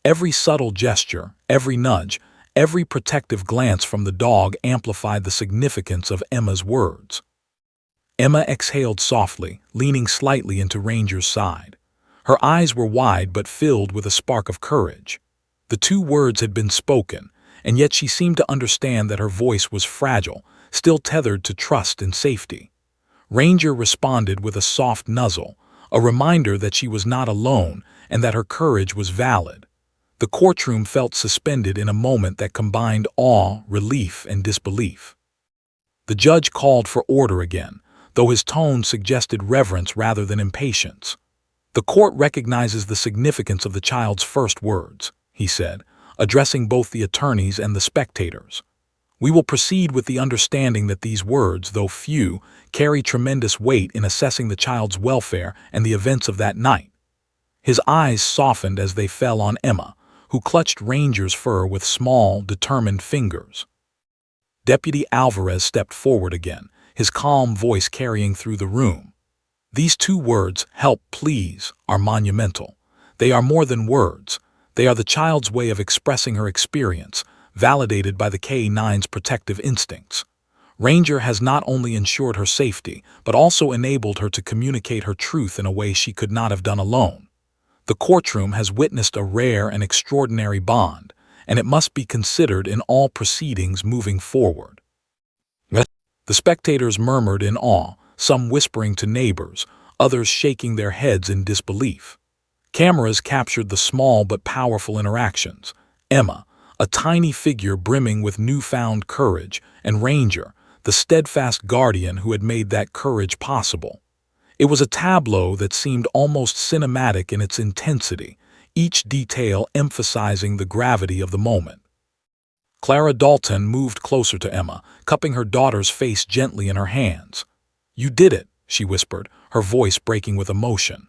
Every subtle gesture, every nudge, every protective glance from the dog amplified the significance of Emma's words. Emma exhaled softly, leaning slightly into Ranger's side. Her eyes were wide but filled with a spark of courage. The 2 words had been spoken, and yet she seemed to understand that her voice was fragile, still tethered to trust and safety. Ranger responded with a soft nuzzle, a reminder that she was not alone and that her courage was valid. The courtroom felt suspended in a moment that combined awe, relief, and disbelief. The judge called for order again, though his tone suggested reverence rather than impatience. "The court recognizes the significance of the child's first words," he said, addressing both the attorneys and the spectators. "We will proceed with the understanding that these words, though few, carry tremendous weight in assessing the child's welfare and the events of that night." His eyes softened as they fell on Emma, who clutched Ranger's fur with small, determined fingers. Deputy Alvarez stepped forward again, his calm voice carrying through the room. "These two words, 'help, please,' are monumental. They are more than words. They are the child's way of expressing her experience, validated by the K-9's protective instincts. Ranger has not only ensured her safety, but also enabled her to communicate her truth in a way she could not have done alone. The courtroom has witnessed a rare and extraordinary bond, and it must be considered in all proceedings moving forward." The spectators murmured in awe, some whispering to neighbors, others shaking their heads in disbelief. Cameras captured the small but powerful interactions. Emma, a tiny figure brimming with newfound courage, and Ranger, the steadfast guardian who had made that courage possible. It was a tableau that seemed almost cinematic in its intensity, each detail emphasizing the gravity of the moment. Clara Dalton moved closer to Emma, cupping her daughter's face gently in her hands. "You did it," she whispered, her voice breaking with emotion.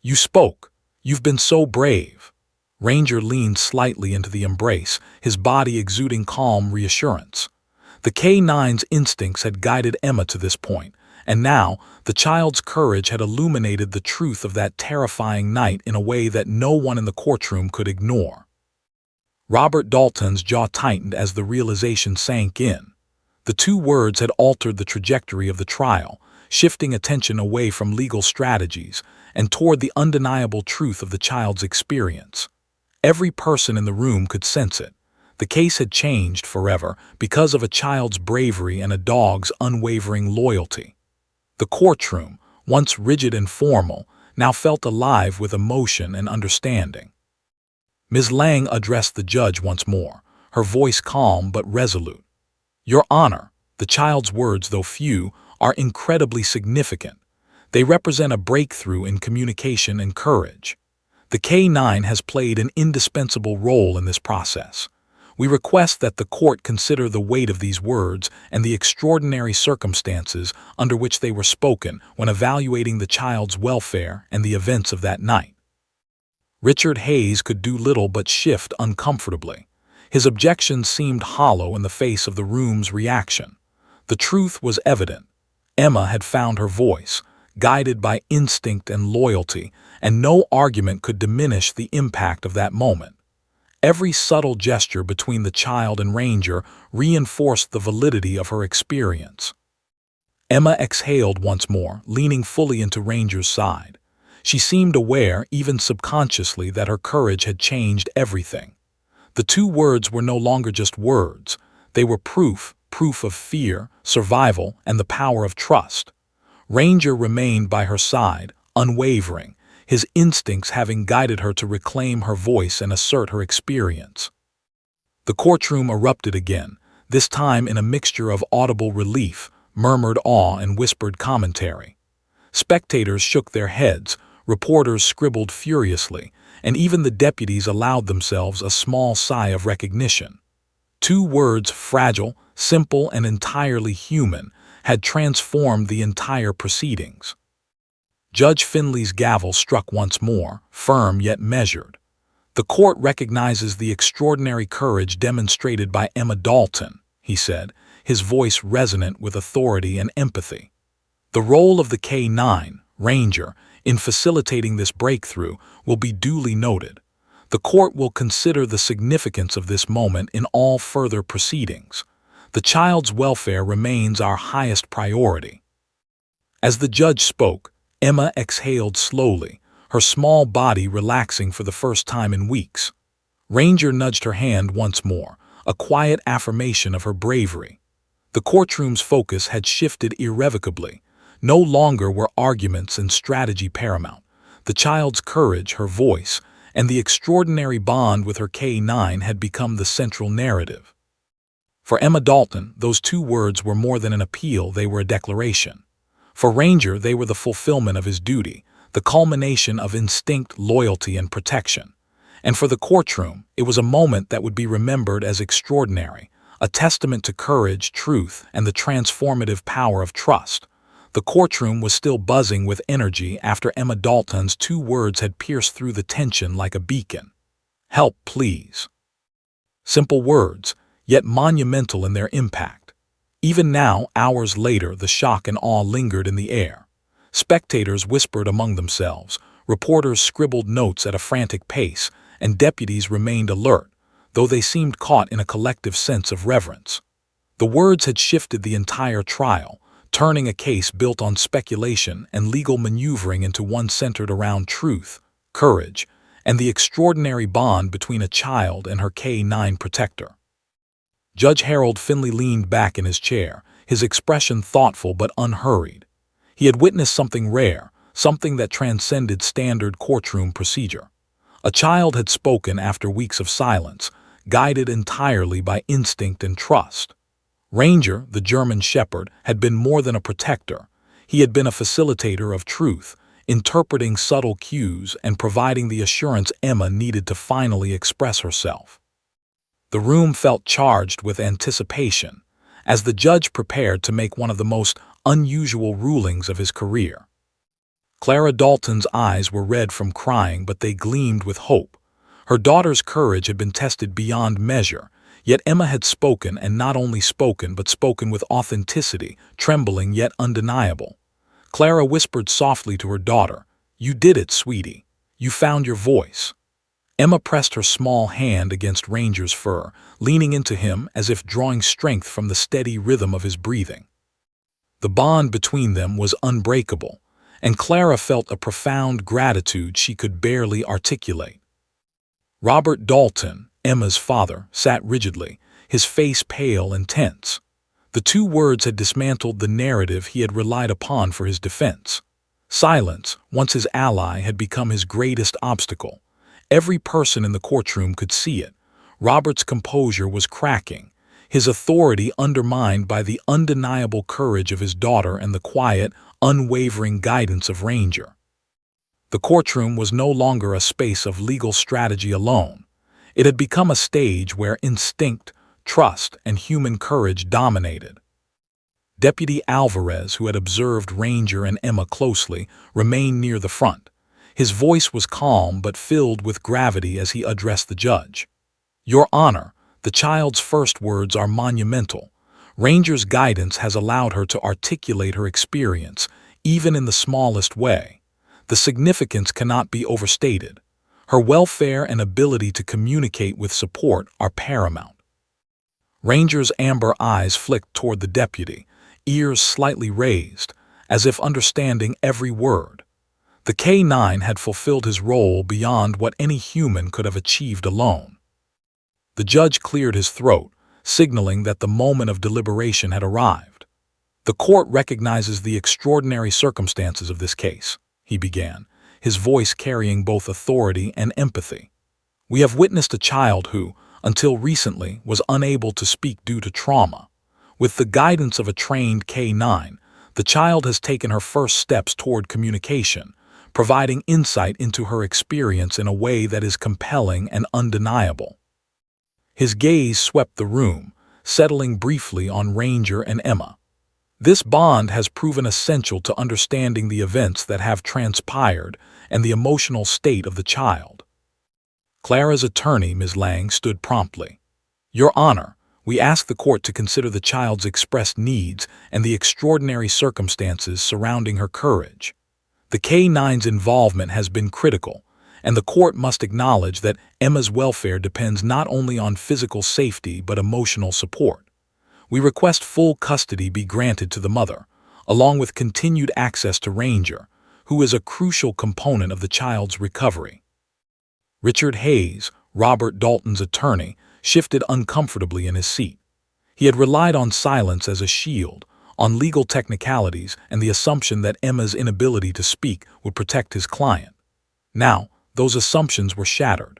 "You spoke. You've been so brave." Ranger leaned slightly into the embrace, his body exuding calm reassurance. The K-9's instincts had guided Emma to this point, and now the child's courage had illuminated the truth of that terrifying night in a way that no one in the courtroom could ignore. Robert Dalton's jaw tightened as the realization sank in. The two words had altered the trajectory of the trial, shifting attention away from legal strategies and toward the undeniable truth of the child's experience. Every person in the room could sense it. The case had changed forever because of a child's bravery and a dog's unwavering loyalty. The courtroom, once rigid and formal, now felt alive with emotion and understanding. Ms. Lang addressed the judge once more, her voice calm but resolute. "Your Honor, the child's words, though few, are incredibly significant. They represent a breakthrough in communication and courage. The K-9 has played an indispensable role in this process. We request that the court consider the weight of these words and the extraordinary circumstances under which they were spoken when evaluating the child's welfare and the events of that night." Richard Hayes could do little but shift uncomfortably. His objections seemed hollow in the face of the room's reaction. The truth was evident. Emma had found her voice, guided by instinct and loyalty, and no argument could diminish the impact of that moment. Every subtle gesture between the child and Ranger reinforced the validity of her experience. Emma exhaled once more, leaning fully into Ranger's side. She seemed aware, even subconsciously, that her courage had changed everything. The two words were no longer just words. They were proof of fear, survival, and the power of trust. Ranger remained by her side, unwavering, his instincts having guided her to reclaim her voice and assert her experience. The courtroom erupted again, this time in a mixture of audible relief, murmured awe, and whispered commentary. Spectators shook their heads, reporters scribbled furiously, and even the deputies allowed themselves a small sigh of recognition. Two words, fragile, simple, and entirely human, had transformed the entire proceedings. Judge Finley's gavel struck once more, firm yet measured. "The court recognizes the extraordinary courage demonstrated by Emma Dalton," he said, his voice resonant with authority and empathy. "The role of the K-9, Ranger, in facilitating this breakthrough will be duly noted. The court will consider the significance of this moment in all further proceedings. The child's welfare remains our highest priority." As the judge spoke, Emma exhaled slowly, her small body relaxing for the first time in weeks. Ranger nudged her hand once more, a quiet affirmation of her bravery. The courtroom's focus had shifted irrevocably. No longer were arguments and strategy paramount. The child's courage, her voice, and the extraordinary bond with her K-9 had become the central narrative. For Emma Dalton, those two words were more than an appeal, they were a declaration. For Ranger, they were the fulfillment of his duty, the culmination of instinct, loyalty, and protection. And for the courtroom, it was a moment that would be remembered as extraordinary, a testament to courage, truth, and the transformative power of trust. The courtroom was still buzzing with energy after Emma Dalton's two words had pierced through the tension like a beacon. "Help, please." Simple words, yet monumental in their impact. Even now, hours later, the shock and awe lingered in the air. Spectators whispered among themselves, reporters scribbled notes at a frantic pace, and deputies remained alert, though they seemed caught in a collective sense of reverence. The words had shifted the entire trial, turning a case built on speculation and legal maneuvering into one centered around truth, courage, and the extraordinary bond between a child and her K-9 protector. Judge Harold Finley leaned back in his chair, his expression thoughtful but unhurried. He had witnessed something rare, something that transcended standard courtroom procedure. A child had spoken after weeks of silence, guided entirely by instinct and trust. Ranger, the German shepherd, had been more than a protector. He had been a facilitator of truth, interpreting subtle cues and providing the assurance Emma needed to finally express herself. The room felt charged with anticipation, as the judge prepared to make one of the most unusual rulings of his career. Clara Dalton's eyes were red from crying, but they gleamed with hope. Her daughter's courage had been tested beyond measure, yet Emma had spoken, and not only spoken, but spoken with authenticity, trembling yet undeniable. Clara whispered softly to her daughter, "You did it, sweetie. You found your voice." Emma pressed her small hand against Ranger's fur, leaning into him as if drawing strength from the steady rhythm of his breathing. The bond between them was unbreakable, and Clara felt a profound gratitude she could barely articulate. Robert Dalton, Emma's father, sat rigidly, his face pale and tense. The two words had dismantled the narrative he had relied upon for his defense. Silence, once his ally, had become his greatest obstacle. Every person in the courtroom could see it. Robert's composure was cracking, his authority undermined by the undeniable courage of his daughter and the quiet, unwavering guidance of Ranger. The courtroom was no longer a space of legal strategy alone. It had become a stage where instinct, trust, and human courage dominated. Deputy Alvarez, who had observed Ranger and Emma closely, remained near the front. His voice was calm but filled with gravity as he addressed the judge. "Your Honor, the child's first words are monumental. Ranger's guidance has allowed her to articulate her experience, even in the smallest way. The significance cannot be overstated. Her welfare and ability to communicate with support are paramount." Ranger's amber eyes flicked toward the deputy, ears slightly raised, as if understanding every word. The K-9 had fulfilled his role beyond what any human could have achieved alone. The judge cleared his throat, signaling that the moment of deliberation had arrived. "The court recognizes the extraordinary circumstances of this case," he began, his voice carrying both authority and empathy. "We have witnessed a child who, until recently, was unable to speak due to trauma. With the guidance of a trained K-9, the child has taken her first steps toward communication, providing insight into her experience in a way that is compelling and undeniable." His gaze swept the room, settling briefly on Ranger and Emma. "This bond has proven essential to understanding the events that have transpired and the emotional state of the child." Clara's attorney, Ms. Lang, stood promptly. "Your Honor, we ask the court to consider the child's expressed needs and the extraordinary circumstances surrounding her courage. The K-9's involvement has been critical, and the court must acknowledge that Emma's welfare depends not only on physical safety but emotional support. We request full custody be granted to the mother, along with continued access to Ranger, who is a crucial component of the child's recovery." Richard Hayes, Robert Dalton's attorney, shifted uncomfortably in his seat. He had relied on silence as a shield, on legal technicalities and the assumption that Emma's inability to speak would protect his client. Now, those assumptions were shattered.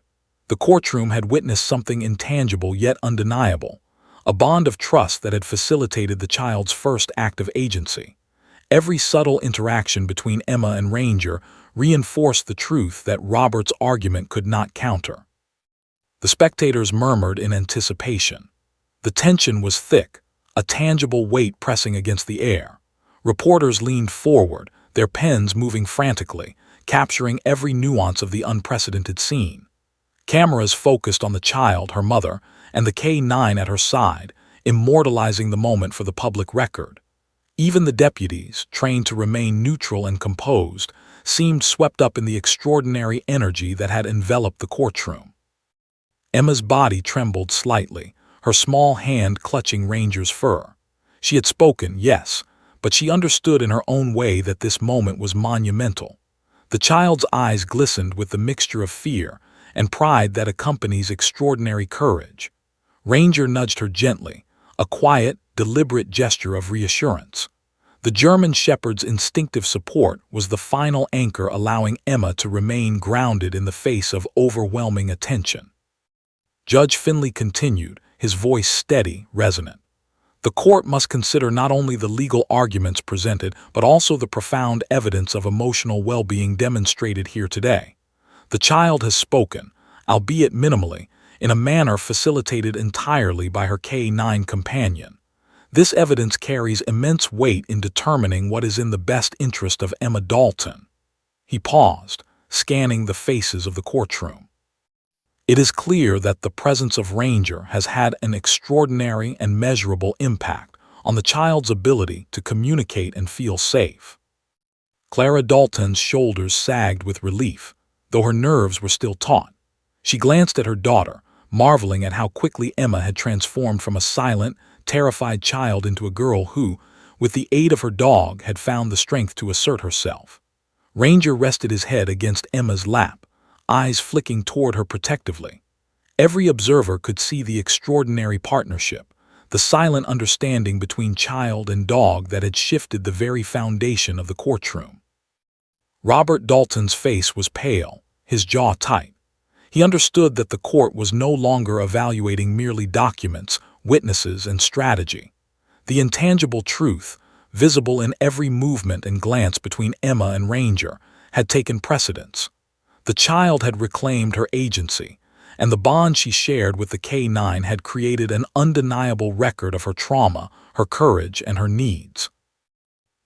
The courtroom had witnessed something intangible yet undeniable, a bond of trust that had facilitated the child's first act of agency. Every subtle interaction between Emma and Ranger reinforced the truth that Robert's argument could not counter. The spectators murmured in anticipation. The tension was thick, a tangible weight pressing against the air. Reporters leaned forward, their pens moving frantically, capturing every nuance of the unprecedented scene. Cameras focused on the child, her mother, and the K-9 at her side, immortalizing the moment for the public record. Even the deputies, trained to remain neutral and composed, seemed swept up in the extraordinary energy that had enveloped the courtroom. Emma's body trembled slightly, her small hand clutching Ranger's fur. She had spoken, yes, but she understood in her own way that this moment was monumental. The child's eyes glistened with the mixture of fear and pride that accompanies extraordinary courage. Ranger nudged her gently, a quiet, deliberate gesture of reassurance. The German shepherd's instinctive support was the final anchor allowing Emma to remain grounded in the face of overwhelming attention. Judge Finley continued, his voice steady, resonant. The court must consider not only the legal arguments presented, but also the profound evidence of emotional well-being demonstrated here today. The child has spoken, albeit minimally, in a manner facilitated entirely by her K-9 companion. This evidence carries immense weight in determining what is in the best interest of Emma Dalton. He paused, scanning the faces of the courtroom. It is clear that the presence of Ranger has had an extraordinary and measurable impact on the child's ability to communicate and feel safe. Clara Dalton's shoulders sagged with relief, though her nerves were still taut. She glanced at her daughter, marveling at how quickly Emma had transformed from a silent, terrified child into a girl who, with the aid of her dog, had found the strength to assert herself. Ranger rested his head against Emma's lap, eyes flicking toward her protectively. Every observer could see the extraordinary partnership, the silent understanding between child and dog that had shifted the very foundation of the courtroom. Robert Dalton's face was pale, his jaw tight. He understood that the court was no longer evaluating merely documents, witnesses, and strategy. The intangible truth, visible in every movement and glance between Emma and Ranger, had taken precedence. The child had reclaimed her agency, and the bond she shared with the K-9 had created an undeniable record of her trauma, her courage, and her needs.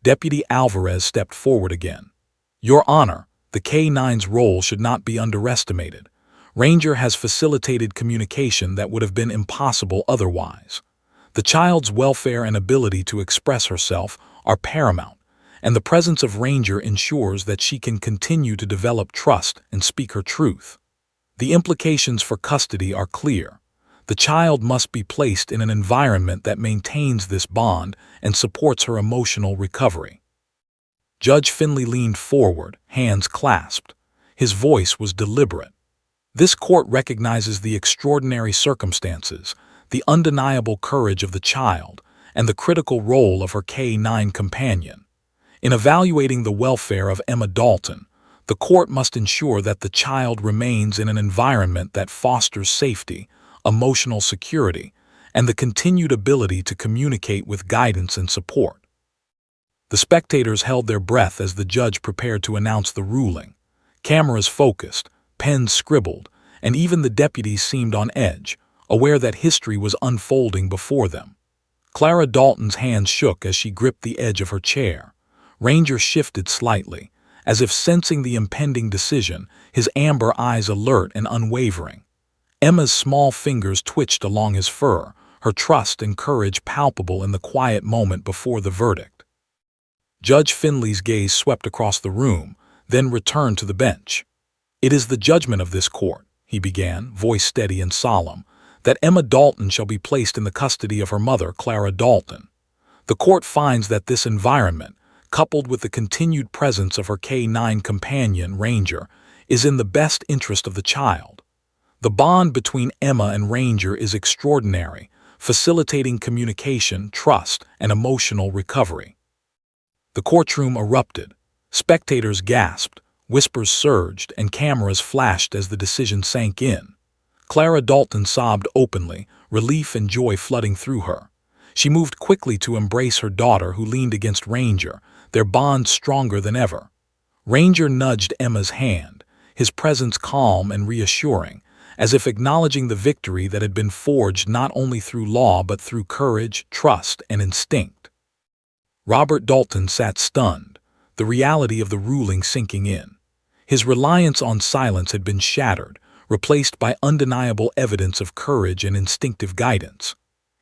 Deputy Alvarez stepped forward again. "Your Honor, the K-9's role should not be underestimated. Ranger has facilitated communication that would have been impossible otherwise. The child's welfare and ability to express herself are paramount, and the presence of Ranger ensures that she can continue to develop trust and speak her truth. The implications for custody are clear. The child must be placed in an environment that maintains this bond and supports her emotional recovery." Judge Finley leaned forward, hands clasped. His voice was deliberate. This court recognizes the extraordinary circumstances, the undeniable courage of the child, and the critical role of her K-9 companion. In evaluating the welfare of Emma Dalton, the court must ensure that the child remains in an environment that fosters safety, emotional security, and the continued ability to communicate with guidance and support. The spectators held their breath as the judge prepared to announce the ruling. Cameras focused, pens scribbled, and even the deputies seemed on edge, aware that history was unfolding before them. Clara Dalton's hands shook as she gripped the edge of her chair. Ranger shifted slightly, as if sensing the impending decision, his amber eyes alert and unwavering. Emma's small fingers twitched along his fur, her trust and courage palpable in the quiet moment before the verdict. Judge Finley's gaze swept across the room, then returned to the bench. "It is the judgment of this court," he began, voice steady and solemn, "that Emma Dalton shall be placed in the custody of her mother, Clara Dalton. The court finds that this environment, coupled with the continued presence of her K-9 companion, Ranger, is in the best interest of the child. The bond between Emma and Ranger is extraordinary, facilitating communication, trust, and emotional recovery. The courtroom erupted. Spectators gasped, whispers surged, and cameras flashed as the decision sank in. Clara Dalton sobbed openly, relief and joy flooding through her. She moved quickly to embrace her daughter, who leaned against Ranger, their bond stronger than ever. Ranger nudged Emma's hand, his presence calm and reassuring, as if acknowledging the victory that had been forged not only through law but through courage, trust, and instinct. Robert Dalton sat stunned, the reality of the ruling sinking in. His reliance on silence had been shattered, replaced by undeniable evidence of courage and instinctive guidance.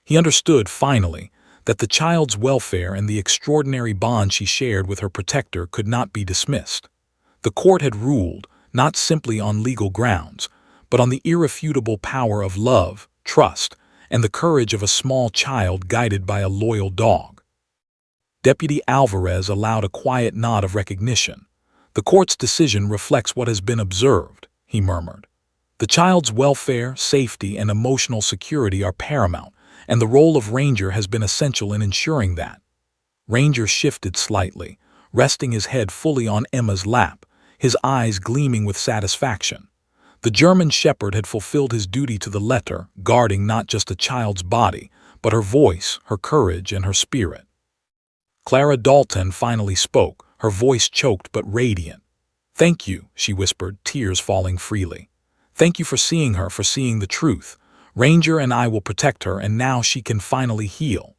He understood, finally, that the child's welfare and the extraordinary bond she shared with her protector could not be dismissed. The court had ruled, not simply on legal grounds, but on the irrefutable power of love, trust, and the courage of a small child guided by a loyal dog. Deputy Alvarez allowed a quiet nod of recognition. "The court's decision reflects what has been observed," he murmured. "The child's welfare, safety, and emotional security are paramount, and the role of Ranger has been essential in ensuring that." Ranger shifted slightly, resting his head fully on Emma's lap, his eyes gleaming with satisfaction. The German shepherd had fulfilled his duty to the letter, guarding not just a child's body, but her voice, her courage, and her spirit. Clara Dalton finally spoke, her voice choked but radiant. "Thank you," she whispered, tears falling freely. "Thank you for seeing her, for seeing the truth. Ranger and I will protect her, and now she can finally heal."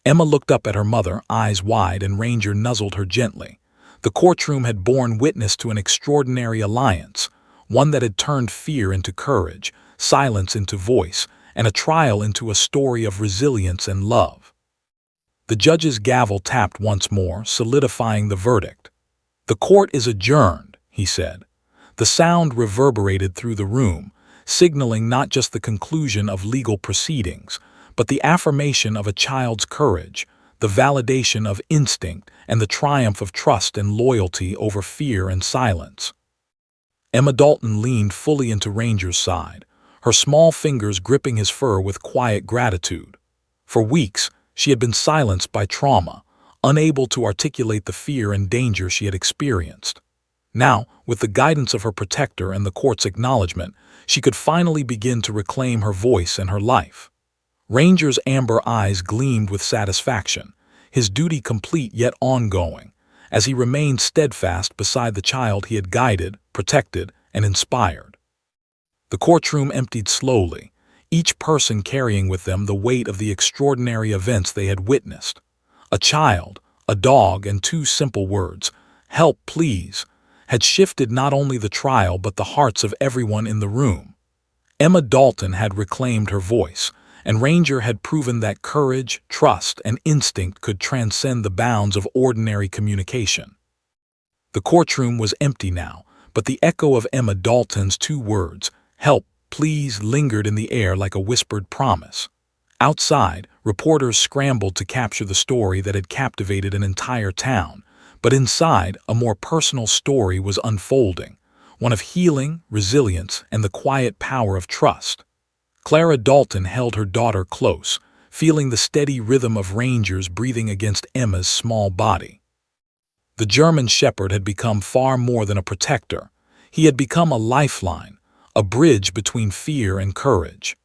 Emma looked up at her mother, eyes wide, and Ranger nuzzled her gently. The courtroom had borne witness to an extraordinary alliance, one that had turned fear into courage, silence into voice, and a trial into a story of resilience and love. The judge's gavel tapped once more, solidifying the verdict. "The court is adjourned," he said. The sound reverberated through the room, signaling not just the conclusion of legal proceedings, but the affirmation of a child's courage, the validation of instinct, and the triumph of trust and loyalty over fear and silence. Emma Dalton leaned fully into Ranger's side, her small fingers gripping his fur with quiet gratitude. For weeks, she had been silenced by trauma, unable to articulate the fear and danger she had experienced. Now, with the guidance of her protector and the court's acknowledgement, she could finally begin to reclaim her voice and her life. Ranger's amber eyes gleamed with satisfaction, his duty complete yet ongoing, as he remained steadfast beside the child he had guided, protected, and inspired. The courtroom emptied slowly, each person carrying with them the weight of the extraordinary events they had witnessed. A child, a dog, and two simple words, "Help, please," had shifted not only the trial but the hearts of everyone in the room. Emma Dalton had reclaimed her voice, and Ranger had proven that courage, trust, and instinct could transcend the bounds of ordinary communication. The courtroom was empty now, but the echo of Emma Dalton's two words, "Help, please," lingered in the air like a whispered promise. Outside, reporters scrambled to capture the story that had captivated an entire town, but inside, a more personal story was unfolding, one of healing, resilience, and the quiet power of trust. Clara Dalton held her daughter close, feeling the steady rhythm of Ranger's breathing against Emma's small body. The German shepherd had become far more than a protector. He had become a lifeline, a bridge between fear and courage.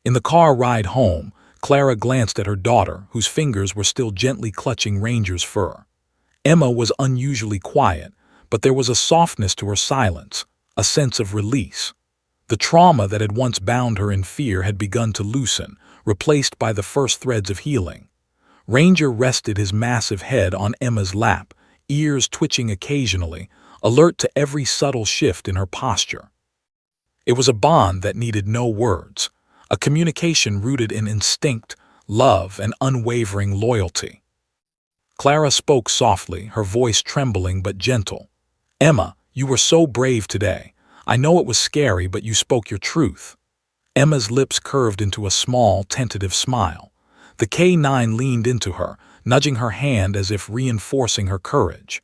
In the car ride home, Clara glanced at her daughter, whose fingers were still gently clutching Ranger's fur. Emma was unusually quiet, but there was a softness to her silence, a sense of release. The trauma that had once bound her in fear had begun to loosen, replaced by the first threads of healing. Ranger rested his massive head on Emma's lap, ears twitching occasionally, alert to every subtle shift in her posture. It was a bond that needed no words, a communication rooted in instinct, love, and unwavering loyalty. Clara spoke softly, her voice trembling but gentle. "Emma, you were so brave today. I know it was scary, but you spoke your truth." Emma's lips curved into a small, tentative smile. The K9 leaned into her, nudging her hand as if reinforcing her courage.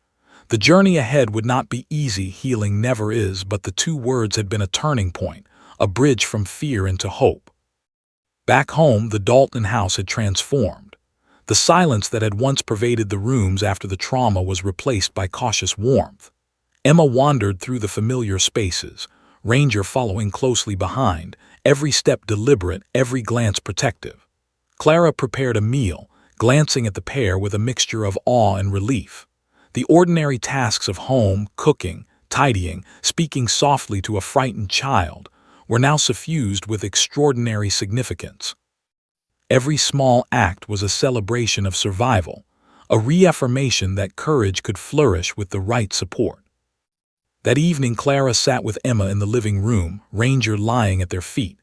The journey ahead would not be easy, healing never is, but the two words had been a turning point, a bridge from fear into hope. Back home, the Dalton house had transformed. The silence that had once pervaded the rooms after the trauma was replaced by cautious warmth. Emma wandered through the familiar spaces, Ranger following closely behind, every step deliberate, every glance protective. Clara prepared a meal, glancing at the pair with a mixture of awe and relief. The ordinary tasks of home, cooking, tidying, speaking softly to a frightened child, were now suffused with extraordinary significance. Every small act was a celebration of survival, a reaffirmation that courage could flourish with the right support. That evening, Clara sat with Emma in the living room, Ranger lying at their feet.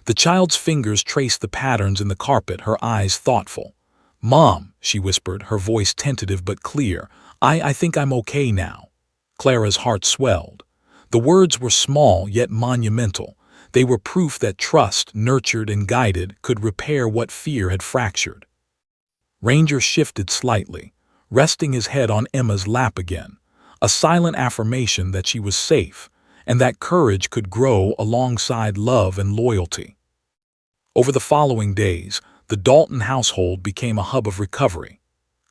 The child's fingers traced the patterns in the carpet, her eyes thoughtful. "Mom," she whispered, her voice tentative but clear, I think I'm okay now." Clara's heart swelled. The words were small yet monumental. They were proof that trust, nurtured and guided, could repair what fear had fractured. Ranger shifted slightly, resting his head on Emma's lap again, a silent affirmation that she was safe, and that courage could grow alongside love and loyalty. Over the following days, the Dalton household became a hub of recovery.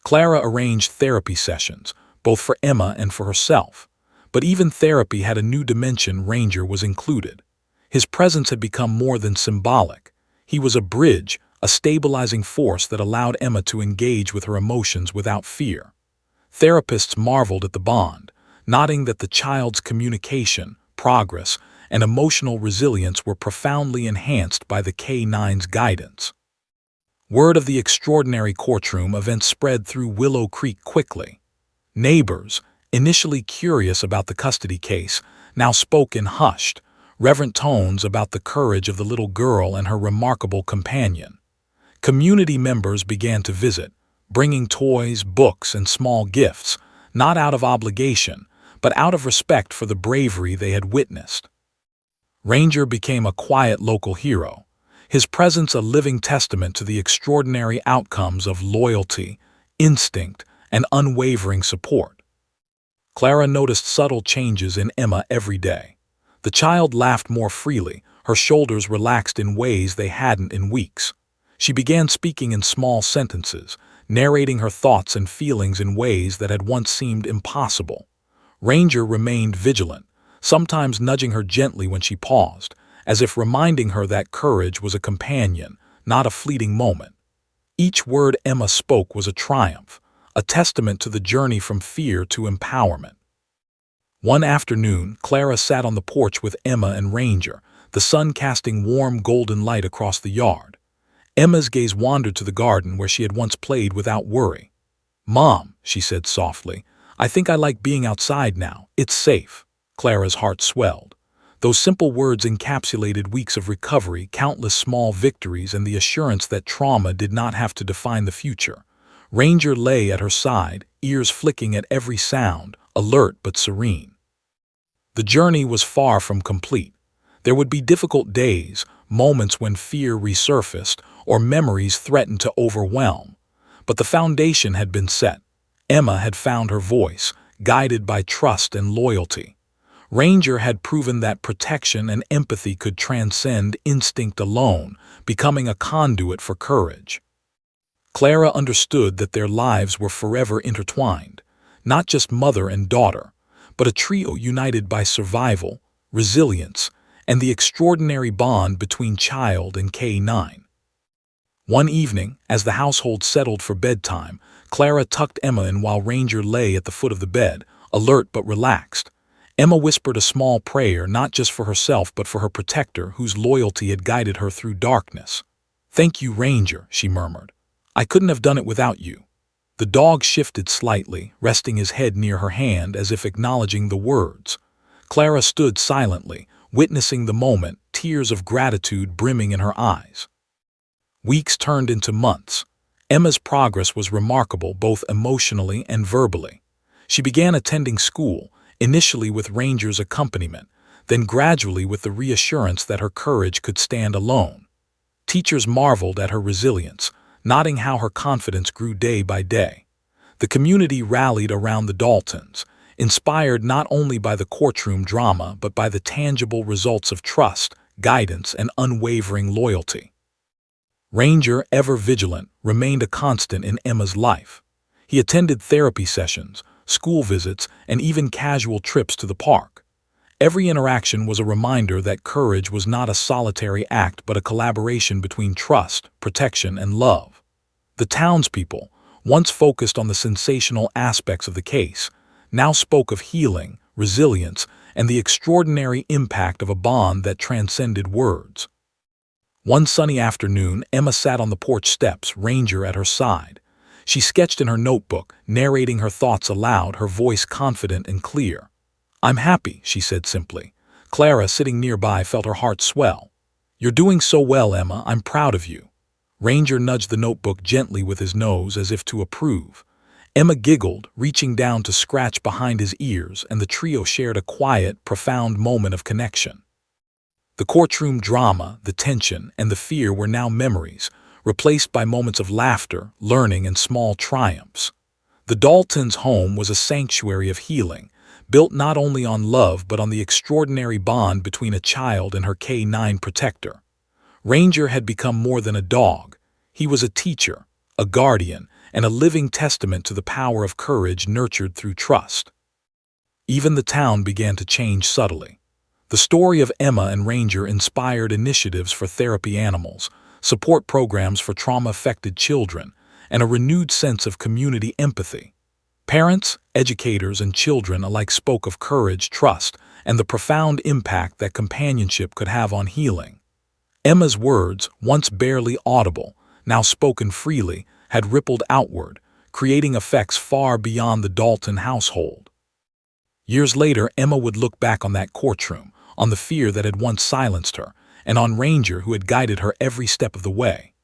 Clara arranged therapy sessions, both for Emma and for herself. But even therapy had a new dimension. Ranger was included. His presence had become more than symbolic. He was a bridge, a stabilizing force that allowed Emma to engage with her emotions without fear. Therapists marveled at the bond, noting that the child's communication, progress, and emotional resilience were profoundly enhanced by the K-9's guidance. Word of the extraordinary courtroom event spread through Willow Creek quickly. Neighbors, initially curious about the custody case, now spoke in hushed, reverent tones about the courage of the little girl and her remarkable companion. Community members began to visit, bringing toys, books, and small gifts, not out of obligation, but out of respect for the bravery they had witnessed. Ranger became a quiet local hero, his presence a living testament to the extraordinary outcomes of loyalty, instinct, and unwavering support. Clara noticed subtle changes in Emma every day. The child laughed more freely, her shoulders relaxed in ways they hadn't in weeks. She began speaking in small sentences, narrating her thoughts and feelings in ways that had once seemed impossible. Ranger remained vigilant, sometimes nudging her gently when she paused, as if reminding her that courage was a companion, not a fleeting moment. Each word Emma spoke was a triumph, a testament to the journey from fear to empowerment. One afternoon, Clara sat on the porch with Emma and Ranger, the sun casting warm golden light across the yard. Emma's gaze wandered to the garden where she had once played without worry. "Mom," she said softly, "I think I like being outside now. It's safe." Clara's heart swelled. Those simple words encapsulated weeks of recovery, countless small victories, and the assurance that trauma did not have to define the future. Ranger lay at her side, ears flicking at every sound, alert but serene. The journey was far from complete. There would be difficult days, moments when fear resurfaced, or memories threatened to overwhelm. But the foundation had been set. Emma had found her voice, guided by trust and loyalty. Ranger had proven that protection and empathy could transcend instinct alone, becoming a conduit for courage. Clara understood that their lives were forever intertwined, not just mother and daughter, but a trio united by survival, resilience, and the extraordinary bond between child and K-9. One evening, as the household settled for bedtime, Clara tucked Emma in while Ranger lay at the foot of the bed, alert but relaxed. Emma whispered a small prayer, not just for herself but for her protector, whose loyalty had guided her through darkness. "Thank you, Ranger," she murmured. "I couldn't have done it without you." The dog shifted slightly, resting his head near her hand as if acknowledging the words. Clara stood silently, witnessing the moment, tears of gratitude brimming in her eyes. Weeks turned into months. Emma's progress was remarkable both emotionally and verbally. She began attending school, initially with Ranger's accompaniment, then gradually with the reassurance that her courage could stand alone. Teachers marveled at her resilience, noting how her confidence grew day by day. The community rallied around the Daltons, inspired not only by the courtroom drama but by the tangible results of trust, guidance, and unwavering loyalty. Ranger, ever vigilant, remained a constant in Emma's life. He attended therapy sessions, school visits, and even casual trips to the park. Every interaction was a reminder that courage was not a solitary act but a collaboration between trust, protection, and love. The townspeople, once focused on the sensational aspects of the case, now spoke of healing, resilience, and the extraordinary impact of a bond that transcended words. One sunny afternoon, Emma sat on the porch steps, Ranger at her side. She sketched in her notebook, narrating her thoughts aloud, her voice confident and clear. "I'm happy," she said simply. Clara, sitting nearby, felt her heart swell. "You're doing so well, Emma. I'm proud of you." Ranger nudged the notebook gently with his nose as if to approve. Emma giggled, reaching down to scratch behind his ears, and the trio shared a quiet, profound moment of connection. The courtroom drama, the tension, and the fear were now memories, replaced by moments of laughter, learning, and small triumphs. The Daltons' home was a sanctuary of healing, built not only on love but on the extraordinary bond between a child and her K-9 protector. Ranger had become more than a dog. He was a teacher, a guardian, and a living testament to the power of courage nurtured through trust. Even the town began to change subtly. The story of Emma and Ranger inspired initiatives for therapy animals, support programs for trauma-affected children, and a renewed sense of community empathy. Parents, educators, and children alike spoke of courage, trust, and the profound impact that companionship could have on healing. Emma's words, once barely audible, now spoken freely, had rippled outward, creating effects far beyond the Dalton household. Years later, Emma would look back on that courtroom, on the fear that had once silenced her, and on Ranger who had guided her every step of the way.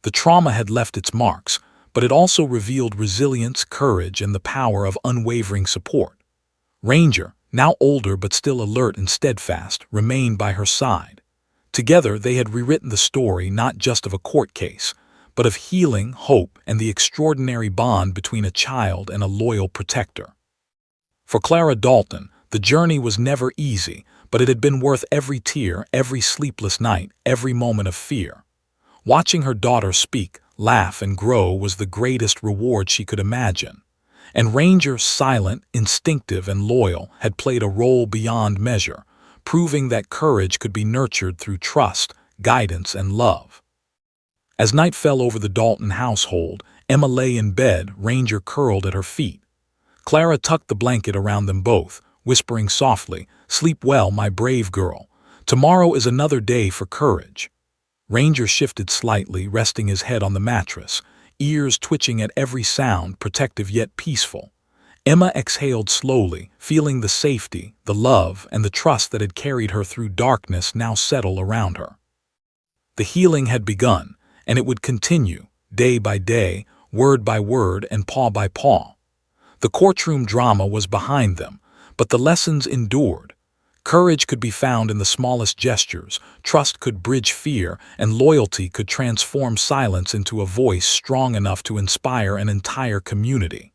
The trauma had left its marks, but it also revealed resilience, courage, and the power of unwavering support. Ranger, now older but still alert and steadfast, remained by her side. Together, they had rewritten the story not just of a court case, but of healing, hope, and the extraordinary bond between a child and a loyal protector. For Clara Dalton, the journey was never easy, but it had been worth every tear, every sleepless night, every moment of fear. Watching her daughter speak, laugh, and grow was the greatest reward she could imagine. And Ranger, silent, instinctive, and loyal, had played a role beyond measure, proving that courage could be nurtured through trust, guidance, and love. As night fell over the Dalton household, Emma lay in bed, Ranger curled at her feet. Clara tucked the blanket around them both, whispering softly, "Sleep well, my brave girl. Tomorrow is another day for courage." Ranger shifted slightly, resting his head on the mattress, ears twitching at every sound, protective yet peaceful. Emma exhaled slowly, feeling the safety, the love, and the trust that had carried her through darkness now settle around her. The healing had begun, and it would continue, day by day, word by word, and paw by paw. The courtroom drama was behind them, but the lessons endured. Courage could be found in the smallest gestures, trust could bridge fear, and loyalty could transform silence into a voice strong enough to inspire an entire community.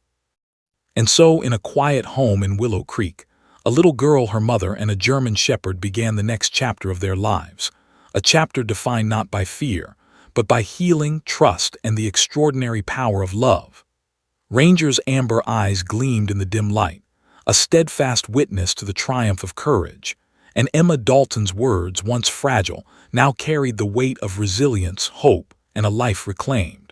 And so, in a quiet home in Willow Creek, a little girl, her mother, and a German shepherd began the next chapter of their lives, a chapter defined not by fear, but by healing, trust, and the extraordinary power of love. Ranger's amber eyes gleamed in the dim light, a steadfast witness to the triumph of courage, and Emma Dalton's words, once fragile, now carried the weight of resilience, hope, and a life reclaimed.